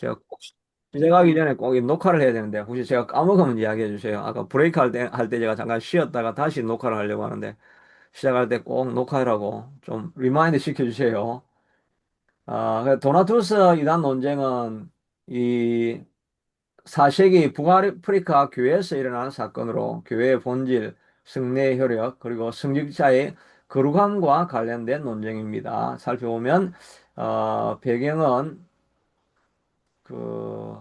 제가 꼭 시작하기 전에 꼭 이 녹화를 해야 되는데 혹시 제가 까먹으면 이야기해 주세요. 아까 브레이크 할 때 제가 잠깐 쉬었다가 다시 녹화를 하려고 하는데 시작할 때 꼭 녹화하라고 좀 리마인드 시켜주세요. 도나투스 이단 논쟁은 이 4세기 북아프리카 교회에서 일어나는 사건으로 교회의 본질, 승리의 효력, 그리고 성직자의 거룩함과 관련된 논쟁입니다. 살펴보면 배경은 그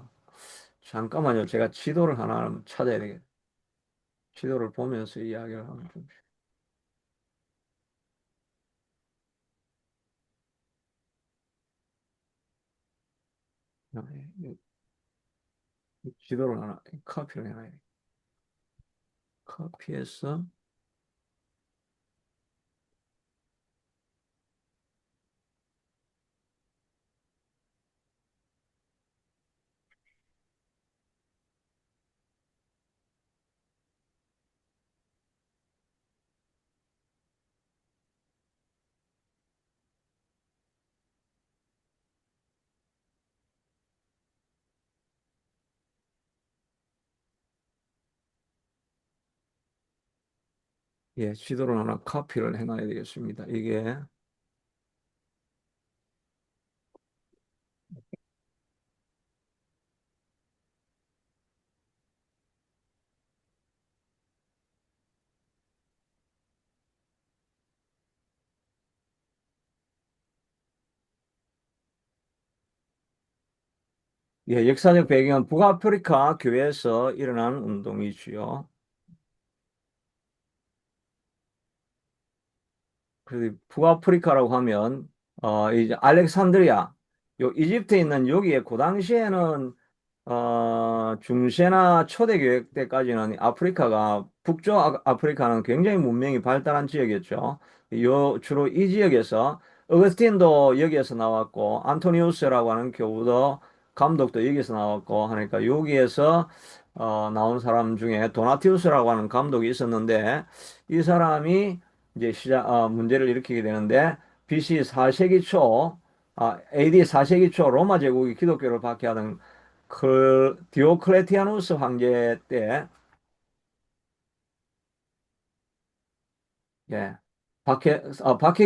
잠깐만요. 제가 지도를 하나 찾아야 되겠. 지도를 보면서 이야기를 하면 좀 지도를 하나 카피를 해놔야 돼. 카피해서 지도를 하나 카피를 해놔야 되겠습니다. 이게 역사적 배경은 북아프리카 교회에서 일어난 운동이지요. 그래서 북아프리카라고 하면 이제 알렉산드리아 요 이집트에 있는 여기에 그 당시에는 중세나 초대교회 때까지는 아프리카가 북쪽 아프리카는 굉장히 문명이 발달한 지역이었죠. 주로 이 지역에서 어거스틴도 여기에서 나왔고 안토니우스라고 하는 교부도 감독도 여기서 나왔고 하니까 여기에서 나온 사람 중에 도나티우스라고 하는 감독이 있었는데 이 사람이 이제 문제를 일으키게 되는데 BC 4세기 초 AD 4세기 초 로마 제국이 기독교를 박해하던 그 디오클레티아누스 황제 때 예, 박해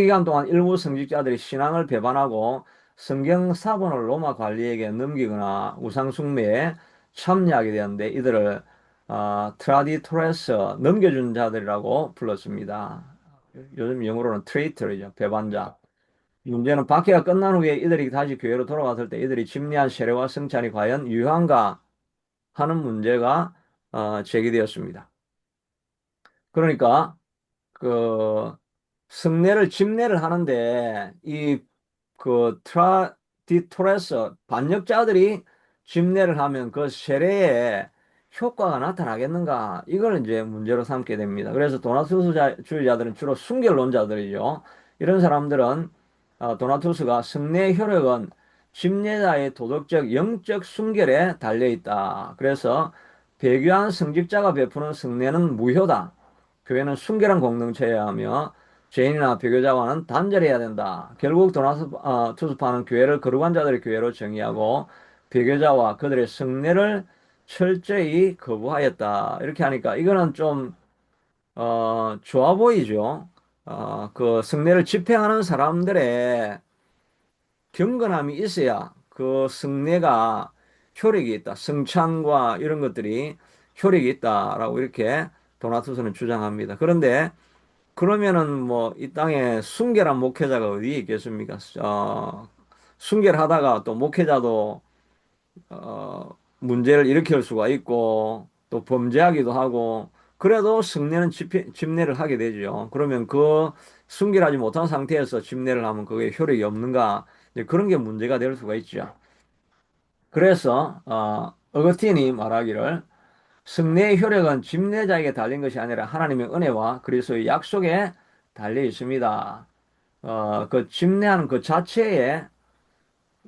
기간 동안 일부 성직자들이 신앙을 배반하고 성경 사본을 로마 관리에게 넘기거나 우상 숭배에 참여하게 되었는데 이들을 트라디토레스 넘겨준 자들이라고 불렀습니다. 요즘 영어로는 트레이터이죠. 배반자. 문제는 박해가 끝난 후에 이들이 다시 교회로 돌아왔을 때 이들이 집리한 세례와 성찬이 과연 유효한가 하는 문제가 제기되었습니다. 그러니까 그 승례를 집례를 하는데 이 그 트라디토레스 반역자들이 집례를 하면 그 세례에 효과가 나타나겠는가 이걸 이제 문제로 삼게 됩니다. 그래서 도나투스주의자들은 주로 순결론자들이죠. 이런 사람들은 도나투스가 승례의 효력은 집례자의 도덕적 영적 순결에 달려 있다. 그래서 배교한 성직자가 베푸는 승례는 무효다. 교회는 순결한 공동체여야 하며 죄인이나 배교자와는 단절해야 된다. 결국 투스파는 교회를 거룩한 자들의 교회로 정의하고 배교자와 그들의 성례를 철저히 거부하였다. 이렇게 하니까 이거는 좀 좋아 보이죠. 그 성례를 집행하는 사람들의 경건함이 있어야 그 성례가 효력이 있다. 성찬과 이런 것들이 효력이 있다라고 이렇게 도나투스는 주장합니다. 그런데 그러면은 뭐 이 땅에 순결한 목회자가 어디에 있겠습니까? 순결하다가 또 목회자도 문제를 일으킬 수가 있고 또 범죄하기도 하고 그래도 성례는 집례를 하게 되죠. 그러면 그 순결하지 못한 상태에서 집례를 하면 그게 효력이 없는가? 이제 그런 게 문제가 될 수가 있죠. 그래서 어거틴이 말하기를 승리의 효력은 집례자에게 달린 것이 아니라 하나님의 은혜와 그리스도의 약속에 달려 있습니다. 그 집례하는 그 자체에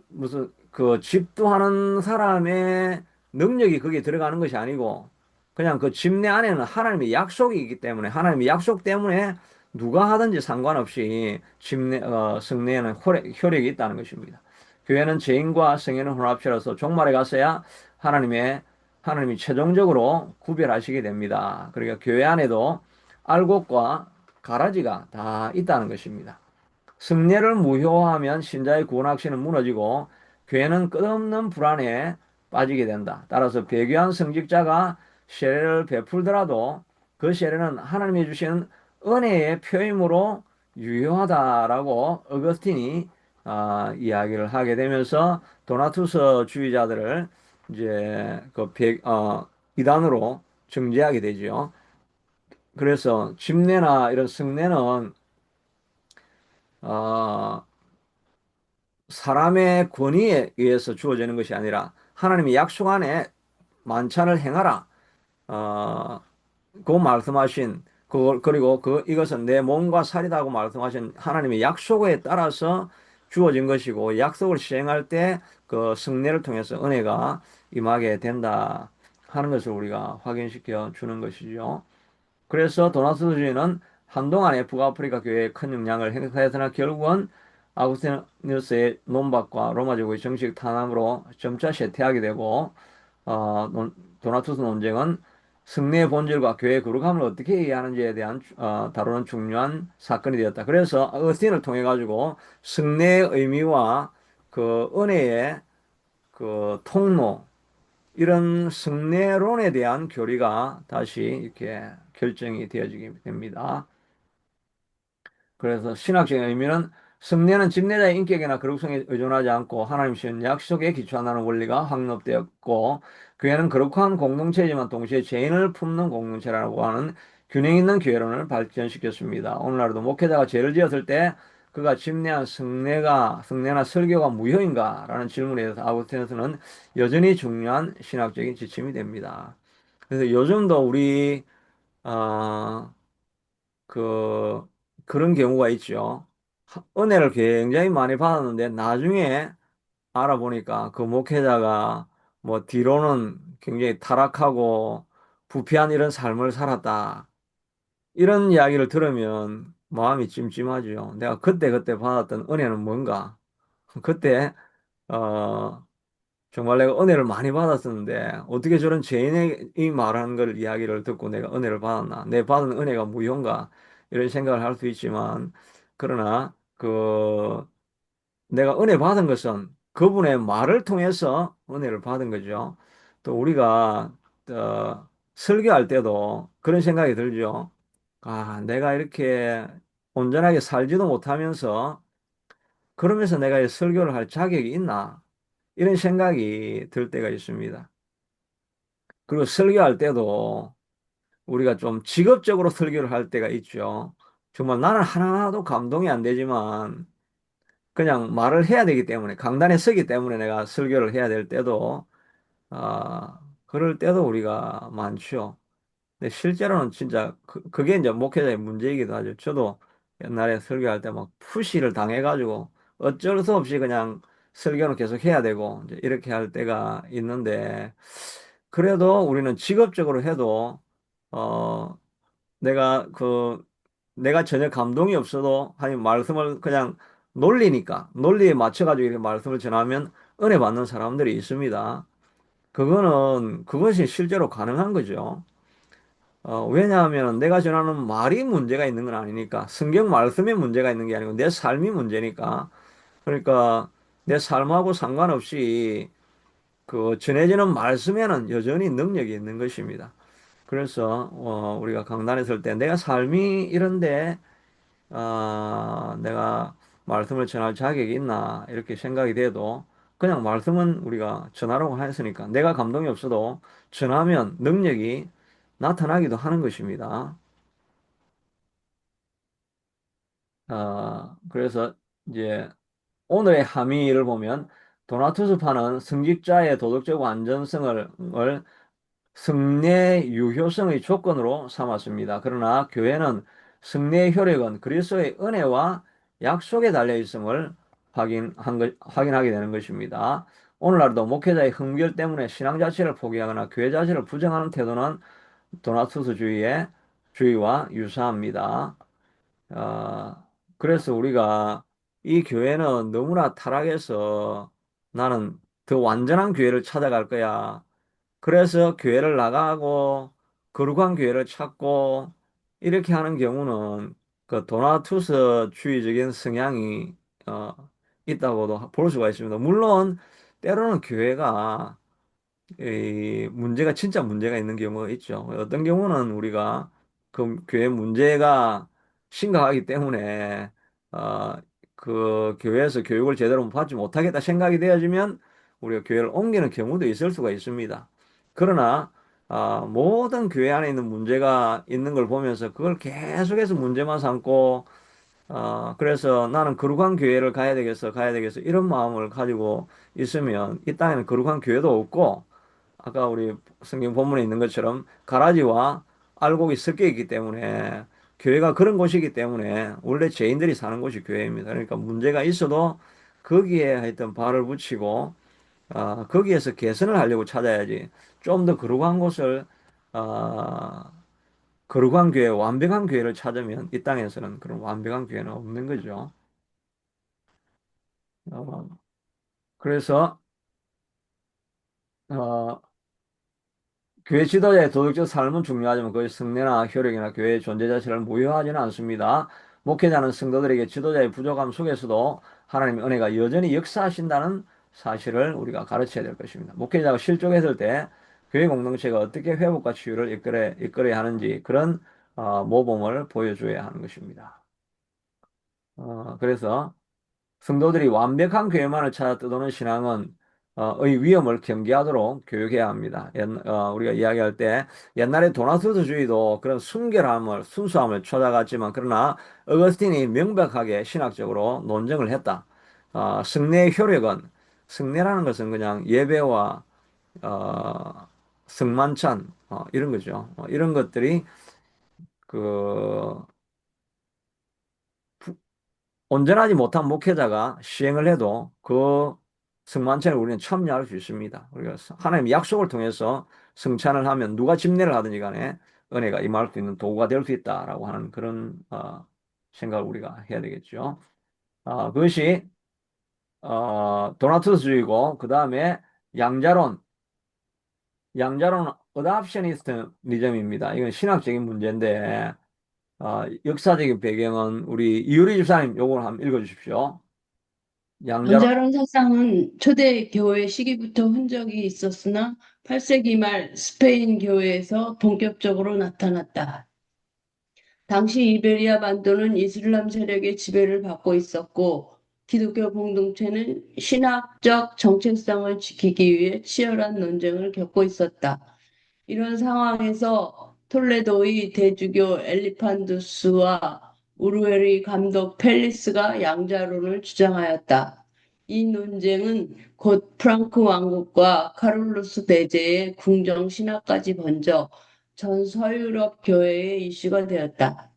무슨 그 집도하는 사람의 능력이 거기에 들어가는 것이 아니고 그냥 그 집례 안에는 하나님의 약속이 있기 때문에 하나님의 약속 때문에 누가 하든지 상관없이 승례에는 효력이 있다는 것입니다. 교회는 죄인과 성인은 혼합체로서 종말에 가서야 하나님이 최종적으로 구별하시게 됩니다. 그러니까 교회 안에도 알곡과 가라지가 다 있다는 것입니다. 승례를 무효화하면 신자의 구원 확신은 무너지고 교회는 끝없는 불안에 빠지게 된다. 따라서 배교한 성직자가 세례를 베풀더라도 그 세례는 하나님이 주신 은혜의 표임으로 유효하다라고 어거스틴이 이야기를 하게 되면서 도나투스 주의자들을 이제 이단으로 정죄하게 되죠. 그래서 집례나 이런 승례는 어, 사람의 권위에 의해서 주어지는 것이 아니라 하나님이 약속 안에 만찬을 행하라. 어, 그 말씀하신 그리고 이것은 내 몸과 살이다고 말씀하신 하나님의 약속에 따라서 주어진 것이고 약속을 시행할 때 그 승례를 통해서 은혜가 임하게 된다 하는 것을 우리가 확인시켜 주는 것이죠. 그래서 도나스 주의는 한동안에 북아프리카 교회에 큰 영향을 행사했으나 결국은 아구스티누스의 논박과 로마 제국의 정식 탄압으로 점차 쇠퇴하게 되고 도나투스 논쟁은 승리의 본질과 교회의 거룩함을 어떻게 이해하는지에 대한 다루는 중요한 사건이 되었다. 그래서 어스틴을 통해 가지고 승리의 의미와 그 은혜의 그 통로 이런 승례론에 대한 교리가 다시 이렇게 결정이 되어지게 됩니다. 그래서 신학적인 의미는 승례는 집례자의 인격이나 거룩성에 의존하지 않고 하나님 신 약속에 기초한다는 원리가 확립되었고 교회는 거룩한 공동체이지만 동시에 죄인을 품는 공동체라고 하는 균형 있는 교회론을 발전시켰습니다. 오늘날도 목회자가 죄를 지었을 때 그가 집례한 승례나 설교가 무효인가라는 질문에 대해서 아구스티누스는 여전히 중요한 신학적인 지침이 됩니다. 그래서 요즘도 우리 어, 그 그런 경우가 있죠. 은혜를 굉장히 많이 받았는데 나중에 알아보니까 그 목회자가 뭐 뒤로는 굉장히 타락하고 부패한 이런 삶을 살았다. 이런 이야기를 들으면 마음이 찜찜하죠. 내가 그때 받았던 은혜는 뭔가? 그때 어 정말 내가 은혜를 많이 받았었는데 어떻게 저런 죄인이 말하는 걸 이야기를 듣고 내가 은혜를 받았나? 내 받은 은혜가 무효인가? 이런 생각을 할 수 있지만 그러나 내가 은혜 받은 것은 그분의 말을 통해서 은혜를 받은 거죠. 또 우리가 설교할 때도 그런 생각이 들죠. 내가 이렇게 온전하게 살지도 못하면서 그러면서 내가 이 설교를 할 자격이 있나? 이런 생각이 들 때가 있습니다. 그리고 설교할 때도 우리가 좀 직업적으로 설교를 할 때가 있죠. 정말 나는 하나도 감동이 안 되지만 그냥 말을 해야 되기 때문에 강단에 서기 때문에 내가 설교를 해야 될 때도 그럴 때도 우리가 많죠. 근데 실제로는 진짜 그게 이제 목회자의 문제이기도 하죠. 저도 옛날에 설교할 때 막 푸시를 당해가지고 어쩔 수 없이 그냥 설교는 계속 해야 되고 이제 이렇게 할 때가 있는데 그래도 우리는 직업적으로 해도 어 내가 내가 전혀 감동이 없어도 아니 말씀을 그냥 논리에 맞춰가지고 이렇게 말씀을 전하면 은혜 받는 사람들이 있습니다. 그것이 실제로 가능한 거죠. 왜냐하면 내가 전하는 말이 문제가 있는 건 아니니까 성경 말씀에 문제가 있는 게 아니고 내 삶이 문제니까 그러니까 내 삶하고 상관없이 그 전해지는 말씀에는 여전히 능력이 있는 것입니다. 그래서 우리가 강단에 설 때 내가 삶이 이런데 내가 말씀을 전할 자격이 있나 이렇게 생각이 돼도 그냥 말씀은 우리가 전하라고 했으니까 내가 감동이 없어도 전하면 능력이 나타나기도 하는 것입니다. 그래서 이제 오늘의 함의를 보면 도나투스파는 성직자의 도덕적 완전성을 승례 유효성의 조건으로 삼았습니다. 그러나 교회는 승례의 효력은 그리스도의 은혜와 약속에 달려 있음을 확인하게 되는 것입니다. 오늘날도 목회자의 흥결 때문에 신앙 자체를 포기하거나 교회 자체를 부정하는 태도는 주의와 유사합니다. 그래서 우리가 이 교회는 너무나 타락해서 나는 더 완전한 교회를 찾아갈 거야. 그래서 교회를 나가고 거룩한 교회를 찾고 이렇게 하는 경우는 그 도나투스주의적인 성향이 어, 있다고도 볼 수가 있습니다. 물론 때로는 교회가 이 문제가 진짜 문제가 있는 경우가 있죠. 어떤 경우는 우리가 그 교회 문제가 심각하기 때문에 어, 그 교회에서 교육을 제대로 받지 못하겠다 생각이 되어지면 우리가 교회를 옮기는 경우도 있을 수가 있습니다. 그러나 모든 교회 안에 있는 문제가 있는 걸 보면서 그걸 계속해서 문제만 삼고 그래서 나는 거룩한 교회를 가야 되겠어 이런 마음을 가지고 있으면 이 땅에는 거룩한 교회도 없고 아까 우리 성경 본문에 있는 것처럼 가라지와 알곡이 섞여 있기 때문에 교회가 그런 곳이기 때문에 원래 죄인들이 사는 곳이 교회입니다. 그러니까 문제가 있어도 거기에 하여튼 발을 붙이고 거기에서 개선을 하려고 찾아야지 좀 더 거룩한 곳을 아, 거룩한 교회, 완벽한 교회를 찾으면 이 땅에서는 그런 완벽한 교회는 없는 거죠. 어, 그래서 어, 교회 지도자의 도덕적 삶은 중요하지만 그의 성례나 효력이나 교회의 존재 자체를 무효하지는 않습니다. 목회자는 성도들에게 지도자의 부족함 속에서도 하나님의 은혜가 여전히 역사하신다는 사실을 우리가 가르쳐야 될 것입니다. 목회자가 실족했을 때 교회 공동체가 어떻게 회복과 치유를 이끌어야 하는지 그런 모범을 보여줘야 하는 것입니다. 그래서 성도들이 완벽한 교회만을 찾아 떠도는 신앙은 의 위험을 경계하도록 교육해야 합니다. 우리가 이야기할 때 옛날에 도나투스주의도 그런 순결함을 순수함을 찾아갔지만 그러나 어거스틴이 명백하게 신학적으로 논증을 했다. 성례의 효력은 성례라는 것은 그냥 예배와 어, 성만찬 이런 거죠. 이런 것들이 그 온전하지 못한 목회자가 시행을 해도 그 성만찬에 우리는 참여할 수 있습니다. 우리가 하나님의 약속을 통해서 성찬을 하면 누가 집례를 하든지 간에 은혜가 임할 수 있는 도구가 될 수 있다라고 하는 그런 생각을 우리가 해야 되겠죠. 그것이 도나투스주의고 그 다음에 양자론, 양자론 어답셔니스트니즘입니다. 이건 신학적인 문제인데 역사적인 배경은 우리 이유리 집사님 요걸 한번 읽어주십시오. 양자론 양자론 사상은 초대 교회 시기부터 흔적이 있었으나 8세기 말 스페인 교회에서 본격적으로 나타났다. 당시 이베리아 반도는 이슬람 세력의 지배를 받고 있었고, 기독교 공동체는 신학적 정체성을 지키기 위해 치열한 논쟁을 겪고 있었다. 이런 상황에서 톨레도의 대주교 엘리판두스와 우르웨리 감독 펠리스가 양자론을 주장하였다. 이 논쟁은 곧 프랑크 왕국과 카를로스 대제의 궁정 신화까지 번져 전 서유럽 교회의 이슈가 되었다.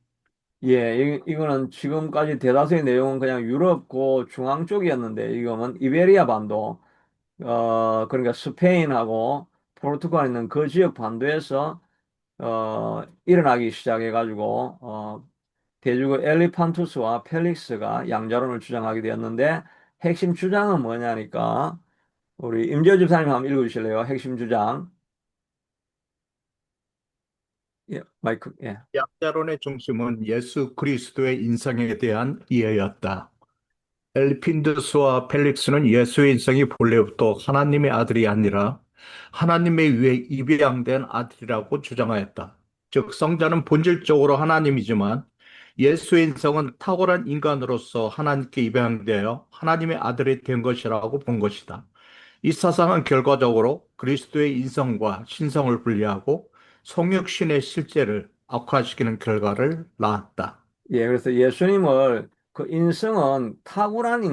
예, 이거는 지금까지 대다수의 내용은 그냥 유럽고 중앙 쪽이었는데, 이거는 이베리아 반도, 그러니까 스페인하고 포르투갈 있는 그 지역 반도에서, 일어나기 시작해가지고, 대주교 엘리판투스와 펠릭스가 양자론을 주장하게 되었는데, 핵심 주장은 뭐냐니까, 우리 임재호 집사님 한번 읽어주실래요? 핵심 주장. 예, 마이크, 예. 약자론의 중심은 예수 그리스도의 인성에 대한 이해였다. 엘핀드스와 펠릭스는 예수의 인성이 본래부터 하나님의 아들이 아니라 하나님에 의해 입양된 아들이라고 주장하였다. 즉, 성자는 본질적으로 하나님이지만 예수의 인성은 탁월한 인간으로서 하나님께 입양되어 하나님의 아들이 된 것이라고 본 것이다. 이 사상은 결과적으로 그리스도의 인성과 신성을 분리하고 성육신의 실제를 악화시키는 결과를 낳았다. 예, 그래서 예수님을 그 인성은 탁월한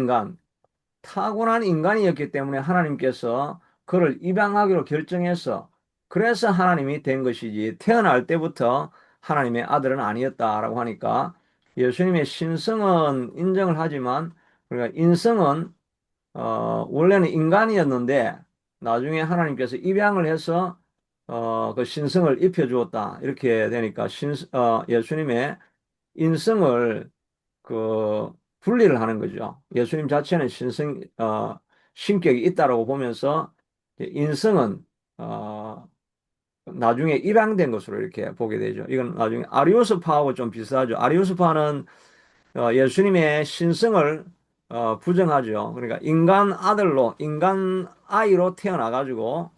인간이었기 때문에 하나님께서 그를 입양하기로 결정해서 그래서 하나님이 된 것이지 태어날 때부터 하나님의 아들은 아니었다라고 하니까 예수님의 신성은 인정을 하지만 그러니까 인성은 원래는 인간이었는데 나중에 하나님께서 입양을 해서 그 신성을 입혀 주었다 이렇게 되니까 예수님의 인성을 그 분리를 하는 거죠. 예수님 자체는 신격이 있다라고 보면서 이제 인성은 어, 나중에 입양된 것으로 이렇게 보게 되죠. 이건 나중에 아리오스파하고 좀 비슷하죠. 아리오스파는 예수님의 신성을 부정하죠. 그러니까 인간 아들로, 인간 아이로 태어나가지고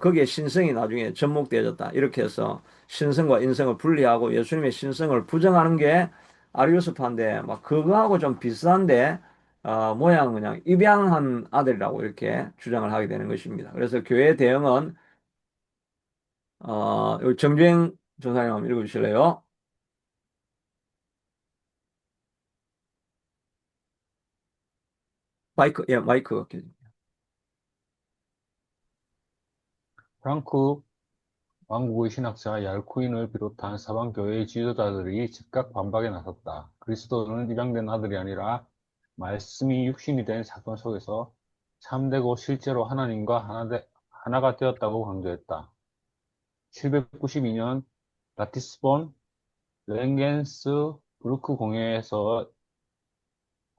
거기에 신성이 나중에 접목되어졌다. 이렇게 해서 신성과 인성을 분리하고 예수님의 신성을 부정하는 게 아리우스파인데, 막 그거하고 좀 비슷한데, 모양은 그냥 입양한 아들이라고 이렇게 주장을 하게 되는 것입니다. 그래서 교회 대응은, 여기 정주행 전사님 한번 읽어주실래요? 마이크, 예, 마이크. 프랑크 왕국의 신학자 얄쿠인을 비롯한 사방교회의 지도자들이 즉각 반박에 나섰다. 그리스도는 입양된 아들이 아니라 말씀이 육신이 된 사건 속에서 참되고 실제로 하나님과 하나가 되었다고 강조했다. 792년 라티스본 랭겐스부르크 공회에서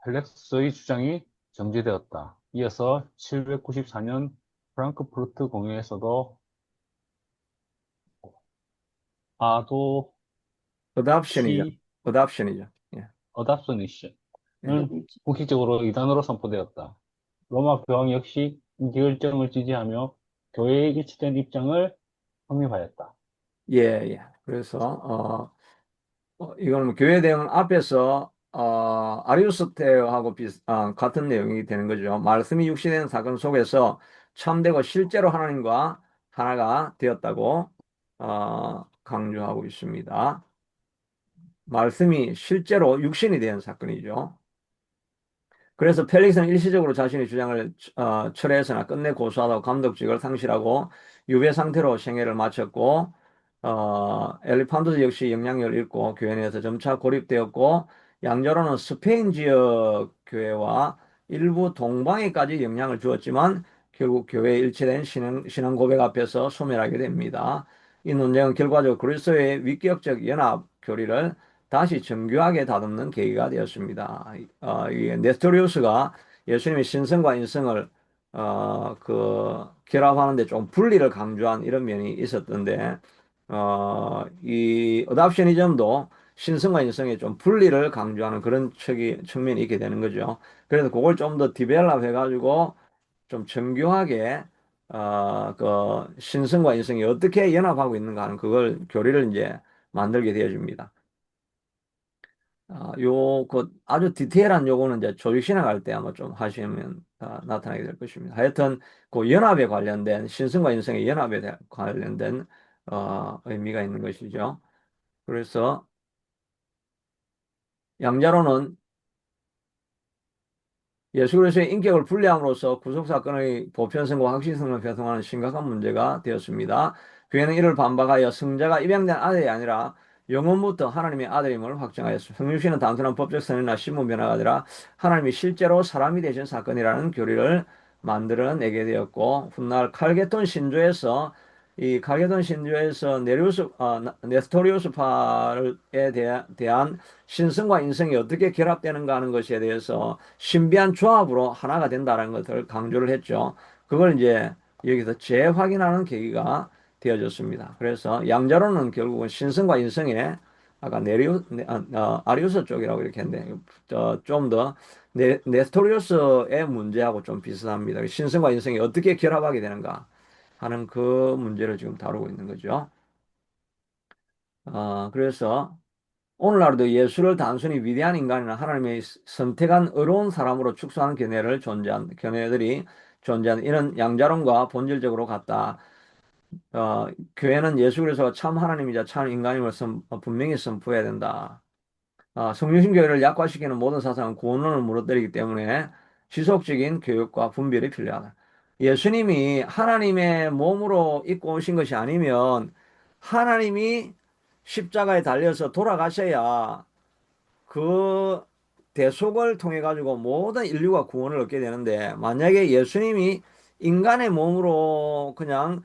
헬렉스의 주장이 정지되었다. 이어서 794년 프랑크푸르트 공회에서도 아도치 어답션이죠. 어답션이죠. 예. 어답서니션은 예. 공식적으로 이단으로 선포되었다. 로마 교황 역시 이 결정을 지지하며 교회의 일치된 입장을 확립하였다. 예, 예. 그래서, 이거는 뭐 교회 대응 앞에서 아리우스테하고 같은 내용이 되는 거죠. 말씀이 육신된 사건 속에서 참되고 실제로 하나님과 하나가 되었다고 강조하고 있습니다. 말씀이 실제로 육신이 된 사건이죠. 그래서 펠릭스는 일시적으로 자신의 주장을 철회해서나 끝내 고소하다고 감독직을 상실하고 유배 상태로 생애를 마쳤고 엘리판도스 역시 영향력을 잃고 교회 내에서 점차 고립되었고 양자로는 스페인 지역 교회와 일부 동방에까지 영향을 주었지만 결국 교회에 일치된 신앙 고백 앞에서 소멸하게 됩니다. 이 논쟁은 결과적으로 그리스도의 위격적 연합 교리를 다시 정교하게 다듬는 계기가 되었습니다. 이 네스토리우스가 예수님의 신성과 인성을 결합하는데 좀 분리를 강조한 이런 면이 있었던데 이 어답셔니즘도 신성과 인성의 좀 분리를 강조하는 그런 측면이 있게 되는 거죠. 그래서 그걸 좀 더 디벨롭 해가지고 좀 정교하게 그 신성과 인성이 어떻게 연합하고 있는가 하는 그걸 교리를 이제 만들게 되어집니다. 그 아주 디테일한 요거는 이제 조직신학 할 때 아마 좀 하시면 나타나게 될 것입니다. 하여튼 그 연합에 관련된 신성과 인성의 연합에 관련된 의미가 있는 것이죠. 그래서 양자로는 예수 그리스도의 인격을 분리함으로써 구속사건의 보편성과 확실성을 배송하는 심각한 문제가 되었습니다. 교회는 이를 반박하여 성자가 입양된 아들이 아니라 영원부터 하나님의 아들임을 확정하였습니다. 성육신은 단순한 법적 선이나 신분 변화가 아니라 하나님이 실제로 사람이 되신 사건이라는 교리를 만들어내게 되었고 훗날 칼게톤 신조에서 이 칼게톤 신조에서 네스토리우스파에 대한 신성과 인성이 어떻게 결합되는가 하는 것에 대해서 신비한 조합으로 하나가 된다는 것을 강조를 했죠. 그걸 이제 여기서 재확인하는 계기가 되어졌습니다. 그래서 양자로는 결국은 신성과 인성의 아까 아리우스 쪽이라고 이렇게 했는데 좀 더 네스토리우스의 문제하고 좀 비슷합니다. 신성과 인성이 어떻게 결합하게 되는가 하는 그 문제를 지금 다루고 있는 거죠. 그래서 오늘날도 예수를 단순히 위대한 인간이나 하나님의 선택한 의로운 사람으로 축소하는 견해들이 존재하는 이런 양자론과 본질적으로 같다. 교회는 예수 그리스도가 참 하나님이자 참 인간임을 분명히 선포해야 된다. 성육신 교회를 약화시키는 모든 사상은 구원론을 무너뜨리기 때문에 지속적인 교육과 분별이 필요하다. 예수님이 하나님의 몸으로 입고 오신 것이 아니면 하나님이 십자가에 달려서 돌아가셔야 그 대속을 통해 가지고 모든 인류가 구원을 얻게 되는데 만약에 예수님이 인간의 몸으로 그냥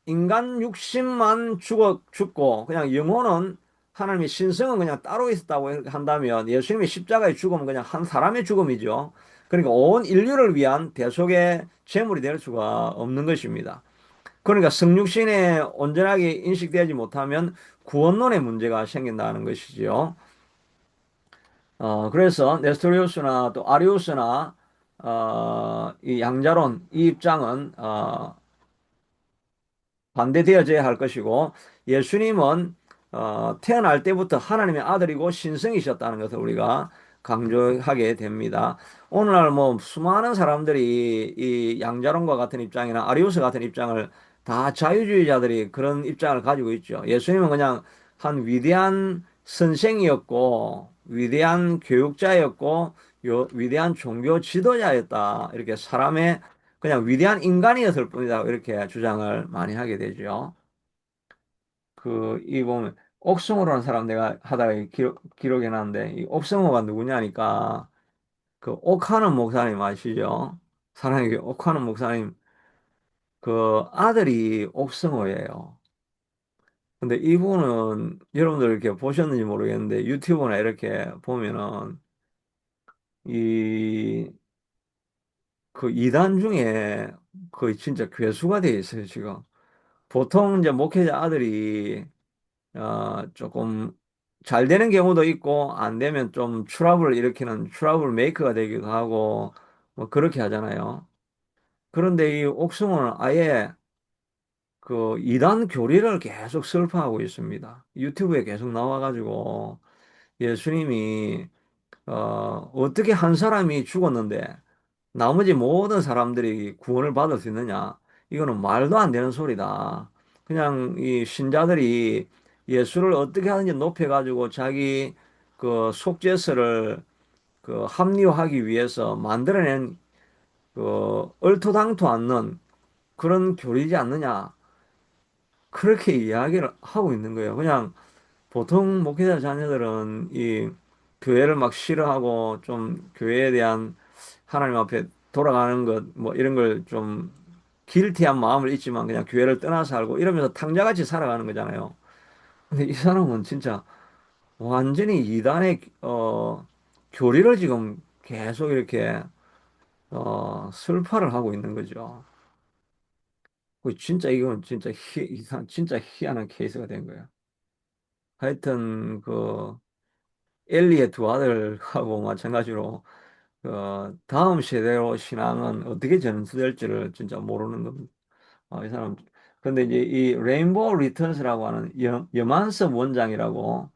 인간 육신만 죽고 그냥 영혼은 하나님의 신성은 그냥 따로 있었다고 한다면 예수님의 십자가의 죽음은 그냥 한 사람의 죽음이죠. 그러니까 온 인류를 위한 대속의 제물이 될 수가 없는 것입니다. 그러니까 성육신에 온전하게 인식되지 못하면 구원론의 문제가 생긴다는 것이지요. 그래서 네스토리우스나 또 아리우스나 이 양자론 이 입장은 반대되어져야 할 것이고 예수님은 태어날 때부터 하나님의 아들이고 신성이셨다는 것을 우리가 강조하게 됩니다. 오늘날 뭐 수많은 사람들이 이 양자론과 같은 입장이나 아리우스 같은 입장을 다 자유주의자들이 그런 입장을 가지고 있죠. 예수님은 그냥 한 위대한 선생이었고 위대한 교육자였고 위대한 종교 지도자였다. 이렇게 사람의 그냥 위대한 인간이었을 뿐이다. 이렇게 주장을 많이 하게 되죠. 이 보면, 옥승호라는 사람 내가 하다가 기록해 놨는데, 이 옥승호가 누구냐니까, 그 옥하는 목사님 아시죠? 사랑의 교회 옥하는 목사님, 그 아들이 옥승호예요. 근데 이분은 여러분들 이렇게 보셨는지 모르겠는데, 유튜브나 이렇게 보면은, 이, 그 이단 중에 거의 진짜 괴수가 돼 있어요, 지금. 보통 이제 목회자 아들이 조금 잘 되는 경우도 있고 안 되면 좀 트러블을 일으키는 트러블 메이커가 되기도 하고 뭐 그렇게 하잖아요. 그런데 이 옥승호는 아예 그 이단 교리를 계속 설파하고 있습니다. 유튜브에 계속 나와가지고 예수님이 어떻게 한 사람이 죽었는데 나머지 모든 사람들이 구원을 받을 수 있느냐? 이거는 말도 안 되는 소리다. 그냥 이 신자들이 예수를 어떻게 하는지 높여가지고 자기 그 속죄서를 그 합리화하기 위해서 만들어낸 그 얼토당토 않는 그런 교리지 않느냐? 그렇게 이야기를 하고 있는 거예요. 그냥 보통 목회자 자녀들은 이 교회를 막 싫어하고 좀 교회에 대한 하나님 앞에 돌아가는 것 뭐 이런 걸 좀 길티한 마음을 있지만 그냥 교회를 떠나 살고 이러면서 탕자같이 살아가는 거잖아요. 근데 이 사람은 진짜 완전히 이단의 교리를 지금 계속 이렇게 설파를 하고 있는 거죠. 진짜 이건 진짜 진짜 희한한 케이스가 된 거예요. 하여튼 엘리의 두 아들하고 마찬가지로 다음 세대로 신앙은 어떻게 전수될지를 진짜 모르는 겁니다. 이 사람. 근데 이제 이 레인보우 리턴스라고 하는 여만섭 원장이라고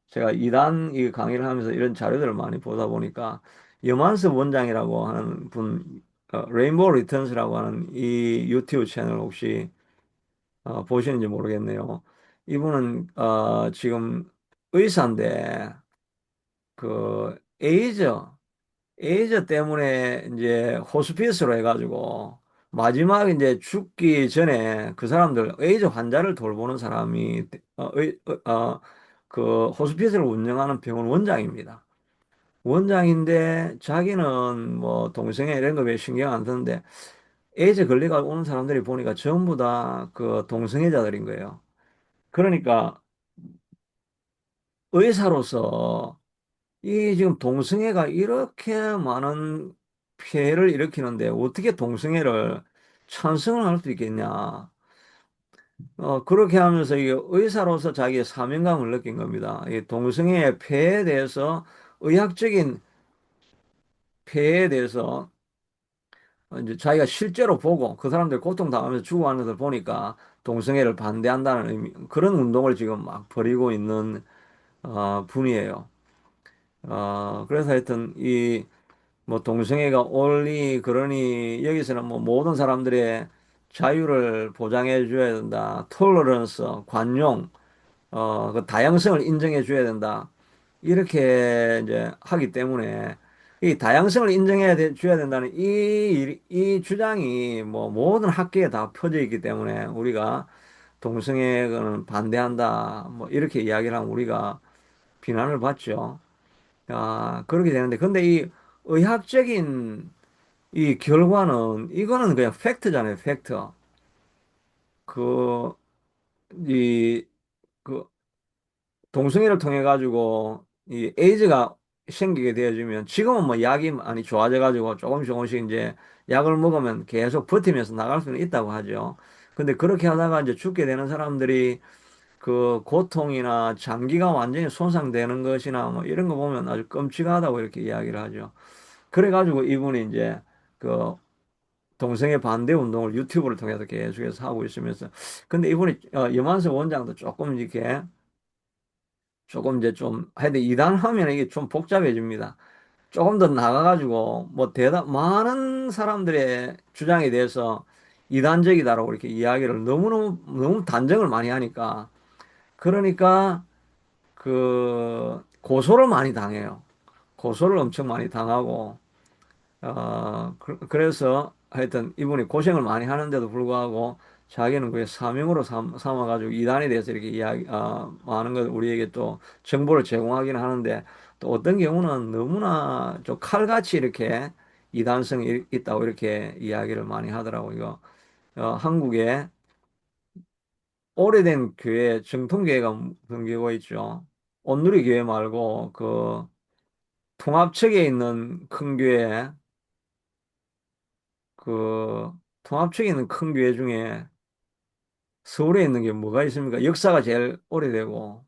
제가 이단 이 강의를 하면서 이런 자료들을 많이 보다 보니까 여만섭 원장이라고 하는 분, 레인보우 리턴스라고 하는 이 유튜브 채널 혹시 보시는지 모르겠네요. 이분은 지금 의사인데 에이즈 때문에 이제 호스피스로 해가지고 마지막 이제 죽기 전에 그 사람들 에이즈 환자를 돌보는 사람이 그 호스피스를 운영하는 병원 원장입니다. 원장인데 자기는 뭐 동성애 이런 거 왜 신경 안 쓰는데 에이즈 걸려가 오는 사람들이 보니까 전부 다 그 동성애자들인 거예요. 그러니까 의사로서 이 지금 동성애가 이렇게 많은 피해를 일으키는데 어떻게 동성애를 찬성을 할 수 있겠냐. 그렇게 하면서 이 의사로서 자기의 사명감을 느낀 겁니다. 이 동성애의 폐해에 대해서 의학적인 폐해에 대해서 이제 자기가 실제로 보고 그 사람들 고통당하면서 죽어가는 것을 보니까 동성애를 반대한다는 그런 운동을 지금 막 벌이고 있는 분이에요. 그래서 하여튼 뭐 동성애가 옳니 그러니 여기서는 뭐 모든 사람들의 자유를 보장해 줘야 된다. 톨러런스, 관용, 그 다양성을 인정해 줘야 된다. 이렇게 이제 하기 때문에 이 다양성을 줘야 된다는 이 주장이 뭐 모든 학계에 다 펴져 있기 때문에 우리가 동성애는 반대한다. 뭐 이렇게 이야기를 하면 우리가 비난을 받죠. 그렇게 되는데 근데 이 의학적인 이 결과는 이거는 그냥 팩트잖아요, 팩트. 그, 이, 그, 동성애를 통해 가지고 이 에이즈가 생기게 되어지면 지금은 뭐 약이 많이 좋아져 가지고 조금씩 조금씩 이제 약을 먹으면 계속 버티면서 나갈 수는 있다고 하죠. 근데 그렇게 하다가 이제 죽게 되는 사람들이 그 고통이나 장기가 완전히 손상되는 것이나 뭐 이런 거 보면 아주 끔찍하다고 이렇게 이야기를 하죠. 그래가지고 이분이 이제 그 동성애 반대 운동을 유튜브를 통해서 계속해서 하고 있으면서 근데 이분이 염한석 원장도 조금 이제 좀 하여튼 이단하면 이게 좀 복잡해집니다. 조금 더 나가가지고 뭐 많은 사람들의 주장에 대해서 이단적이다라고 이렇게 이야기를 너무 단정을 많이 하니까 그러니까 그 고소를 많이 당해요. 고소를 엄청 많이 당하고 그래서 하여튼 이분이 고생을 많이 하는데도 불구하고 자기는 그게 사명으로 삼아가지고 이단에 대해서 이렇게 많은 걸 우리에게 또 정보를 제공하기는 하는데 또 어떤 경우는 너무나 좀 칼같이 이렇게 이단성이 있다고 이렇게 이야기를 많이 하더라고요. 이거 한국에 오래된 교회, 정통교회가 무슨 교회가 있죠. 온누리 교회 말고 그 통합측에 있는 큰 교회, 그 통합측에 있는 큰 교회 중에 서울에 있는 게 뭐가 있습니까? 역사가 제일 오래되고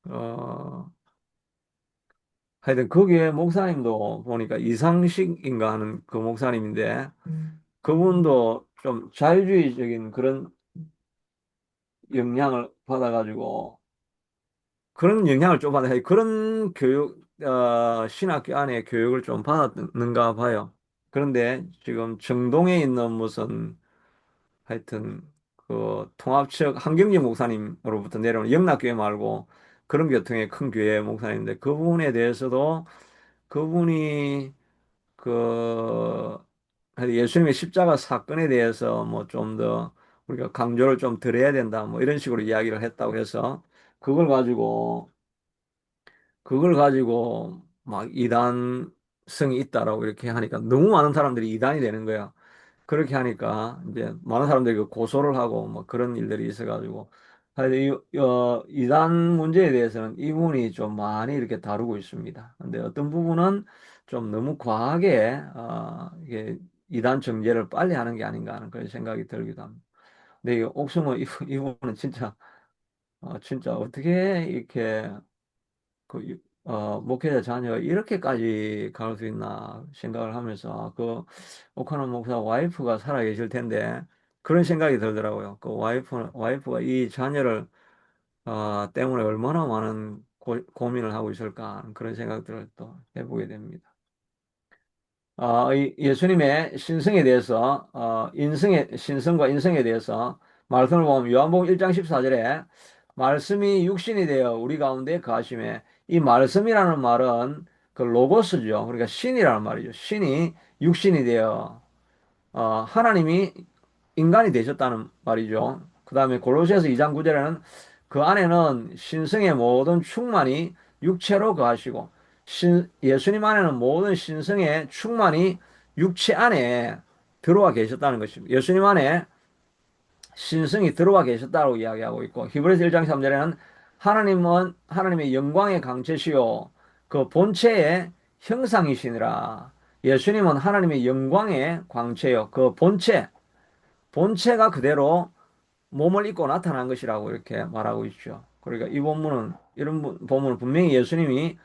어 하여튼 그 교회 목사님도 보니까 이상식인가 하는 그 목사님인데 그분도 좀 자유주의적인 그런 영향을 받아가지고 그런 영향을 좀 받아 그런 신학교 안에 교육을 좀 받았는가 봐요. 그런데 지금 정동에 있는 무슨 하여튼 그 통합측 한경재 목사님으로부터 내려오는 영락교회 말고 그런 계통의 큰 교회 목사님인데 그분에 대해서도 그분이 그 하여튼 예수님의 십자가 사건에 대해서 뭐 좀 더 우리가 강조를 좀 드려야 된다 뭐 이런 식으로 이야기를 했다고 해서 그걸 가지고 그걸 가지고 막 이단성이 있다라고 이렇게 하니까 너무 많은 사람들이 이단이 되는 거야. 그렇게 하니까 이제 많은 사람들이 그 고소를 하고 뭐 그런 일들이 있어가지고 하여튼 이단 문제에 대해서는 이분이 좀 많이 이렇게 다루고 있습니다. 근데 어떤 부분은 좀 너무 과하게 이게 이단 정제를 빨리 하는 게 아닌가 하는 그런 생각이 들기도 합니다. 근데 이 옥승호 이분은 진짜 어떻게 이렇게 목회자 자녀가 이렇게까지 갈 수 있나 생각을 하면서 오카노 목사 와이프가 살아 계실 텐데 그런 생각이 들더라고요. 그 와이프가 이 자녀를 때문에 얼마나 많은 고민을 하고 있을까 하는 그런 생각들을 또 해보게 됩니다. 이 예수님의 신성에 대해서, 신성과 인성에 대해서 말씀을 보면 요한복음 1장 14절에 말씀이 육신이 되어 우리 가운데 거하심에 이 말씀이라는 말은 그 로고스죠. 그러니까 신이라는 말이죠. 신이 육신이 되어 하나님이 인간이 되셨다는 말이죠. 그 다음에 골로새서 2장 9절에는 그 안에는 신성의 모든 충만이 육체로 거하시고 예수님 안에는 모든 신성의 충만이 육체 안에 들어와 계셨다는 것입니다. 예수님 안에 신성이 들어와 계셨다고 이야기하고 있고 히브리서 1장 3절에는 하나님은 하나님의 영광의 강체시요 그 본체의 형상이시니라. 예수님은 하나님의 영광의 광채요. 그 본체가 그대로 몸을 입고 나타난 것이라고 이렇게 말하고 있죠. 그러니까 이 본문은 이런 본문은 분명히 예수님이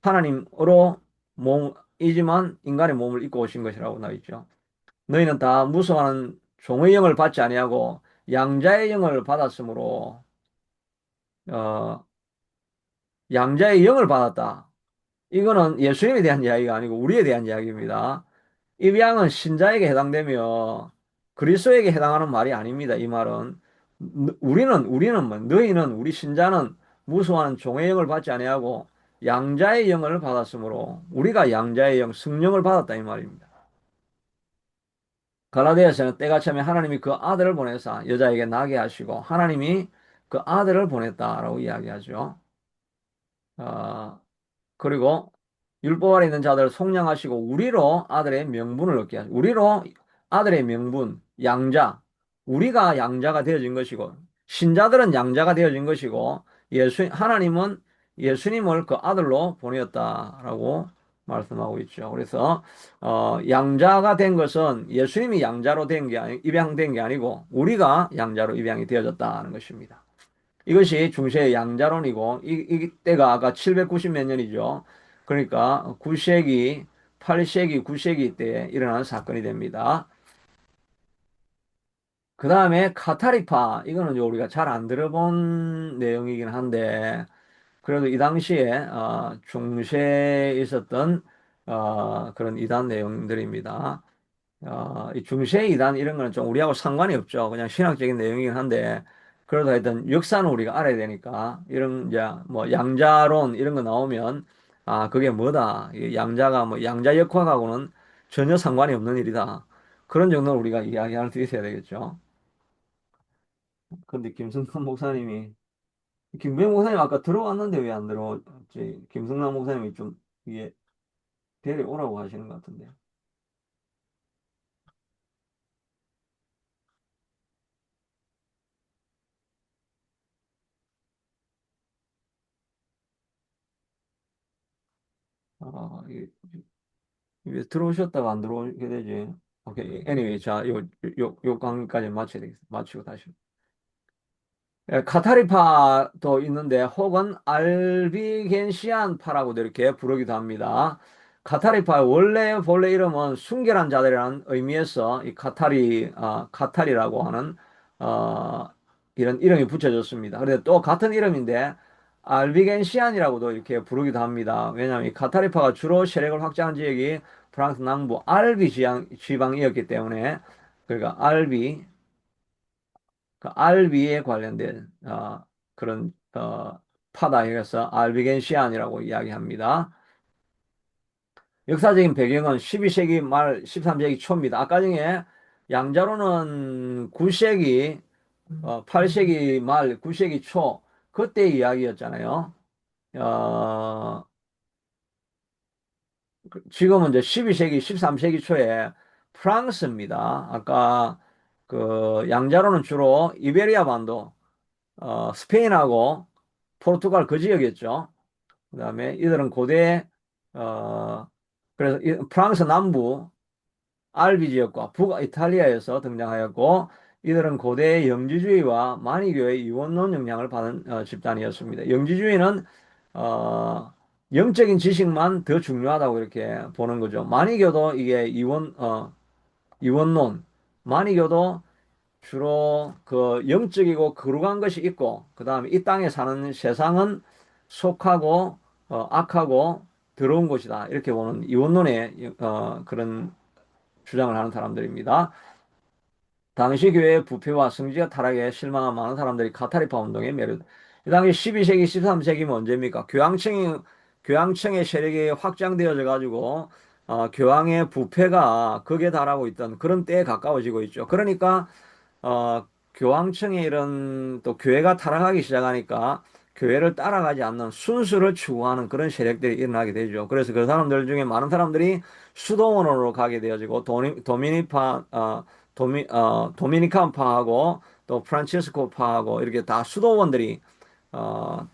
하나님으로 몸이지만 인간의 몸을 입고 오신 것이라고 나와 있죠. 너희는 다 무수한 종의 영을 받지 아니하고 양자의 영을 받았으므로 어, 양자의 영을 받았다. 이거는 예수님에 대한 이야기가 아니고 우리에 대한 이야기입니다. 이 양은 신자에게 해당되며 그리스도에게 해당하는 말이 아닙니다. 이 말은 우리는 뭐 너희는 우리 신자는 무수한 종의 영을 받지 아니하고 양자의 영을 받았으므로 우리가 양자의 영 성령을 받았다 이 말입니다. 갈라디아서는 때가 차면 하나님이 그 아들을 보내사 여자에게 나게 하시고 하나님이 그 아들을 보냈다라고 이야기하죠. 어, 그리고 율법 아래 있는 자들을 속량하시고 우리로 아들의 명분을 얻게 하시고 우리로 아들의 명분, 양자, 우리가 양자가 되어진 것이고 신자들은 양자가 되어진 것이고 하나님은 예수님을 그 아들로 보내었다라고 말씀하고 있죠. 그래서 양자가 된 것은 예수님이 양자로 된 게 입양된 게 아니고 우리가 양자로 입양이 되어졌다는 것입니다. 이것이 중세의 양자론이고 이때가 아까 790 몇 년이죠. 그러니까 9세기, 8세기, 9세기 때 일어난 사건이 됩니다. 그 다음에 카타리파, 이거는 우리가 잘 안 들어본 내용이긴 한데, 그래도 이 당시에 중세에 있었던 그런 이단 내용들입니다. 이 중세 이단 이런 거는 좀 우리하고 상관이 없죠. 그냥 신학적인 내용이긴 한데, 그래도 하여튼 역사는 우리가 알아야 되니까, 이런 이제 뭐 양자론 이런 거 나오면, 그게 뭐다. 이 양자가 뭐 양자 역학하고는 전혀 상관이 없는 일이다. 그런 정도는 우리가 이야기할 수 있어야 되겠죠. 근데 김승남 목사님이, 김병 목사님 아까 들어왔는데 왜 안 들어왔지? 김승남 목사님이 좀 이게 데려오라고 하시는 것 같은데. 이게 왜 들어오셨다가 안 들어오게 되지? 오케이. anyway, 자, 요 강의까지 마쳐야 되겠어. 마치고 다시. 카타리파도 있는데 혹은 알비겐시안파라고도 이렇게 부르기도 합니다. 카타리파 원래 본래 이름은 순결한 자들이라는 의미에서 이 카타리라고 하는 어, 이런 이름이 붙여졌습니다. 그런데 또 같은 이름인데 알비겐시안이라고도 이렇게 부르기도 합니다. 왜냐하면 이 카타리파가 주로 세력을 확장한 지역이 프랑스 남부 지방이었기 때문에 그러니까 그 알비에 관련된 그런 파다 해서 알비겐시안이라고 이야기합니다. 역사적인 배경은 12세기 말 13세기 초입니다. 아까 중에 양자로는 9세기 8세기 말 9세기 초 그때 이야기였잖아요. 어, 지금은 이제 12세기 13세기 초에 프랑스입니다. 아까 그 양자로는 주로 이베리아 반도 스페인하고 포르투갈 그 지역이었죠. 그다음에 이들은 고대 어 그래서 프랑스 남부 알비 지역과 북이탈리아에서 등장하였고 이들은 고대 영지주의와 만이교의 이원론 영향을 받은 집단이었습니다. 영지주의는 어 영적인 지식만 더 중요하다고 이렇게 보는 거죠. 만이교도 이게 이원론, 만이교도 주로 그 영적이고 거룩한 것이 있고, 그 다음에 이 땅에 사는 세상은 속하고, 악하고 더러운 것이다. 이렇게 보는 이원론의, 그런 주장을 하는 사람들입니다. 당시 교회의 부패와 성지와 타락에 실망한 많은 사람들이 카타리파 운동에 매료. 이 당시 12세기, 13세기면 언제입니까? 교황청의 세력이 확장되어져 가지고, 교황의 부패가 극에 달하고 있던 그런 때에 가까워지고 있죠. 그러니까, 교황청의 이런 또 교회가 타락하기 시작하니까 교회를 따라가지 않는 순수를 추구하는 그런 세력들이 일어나게 되죠. 그래서 그 사람들 중에 많은 사람들이 수도원으로 가게 되어지고 도미니칸파하고 또 프란치스코파하고 이렇게 다 수도원들이 어,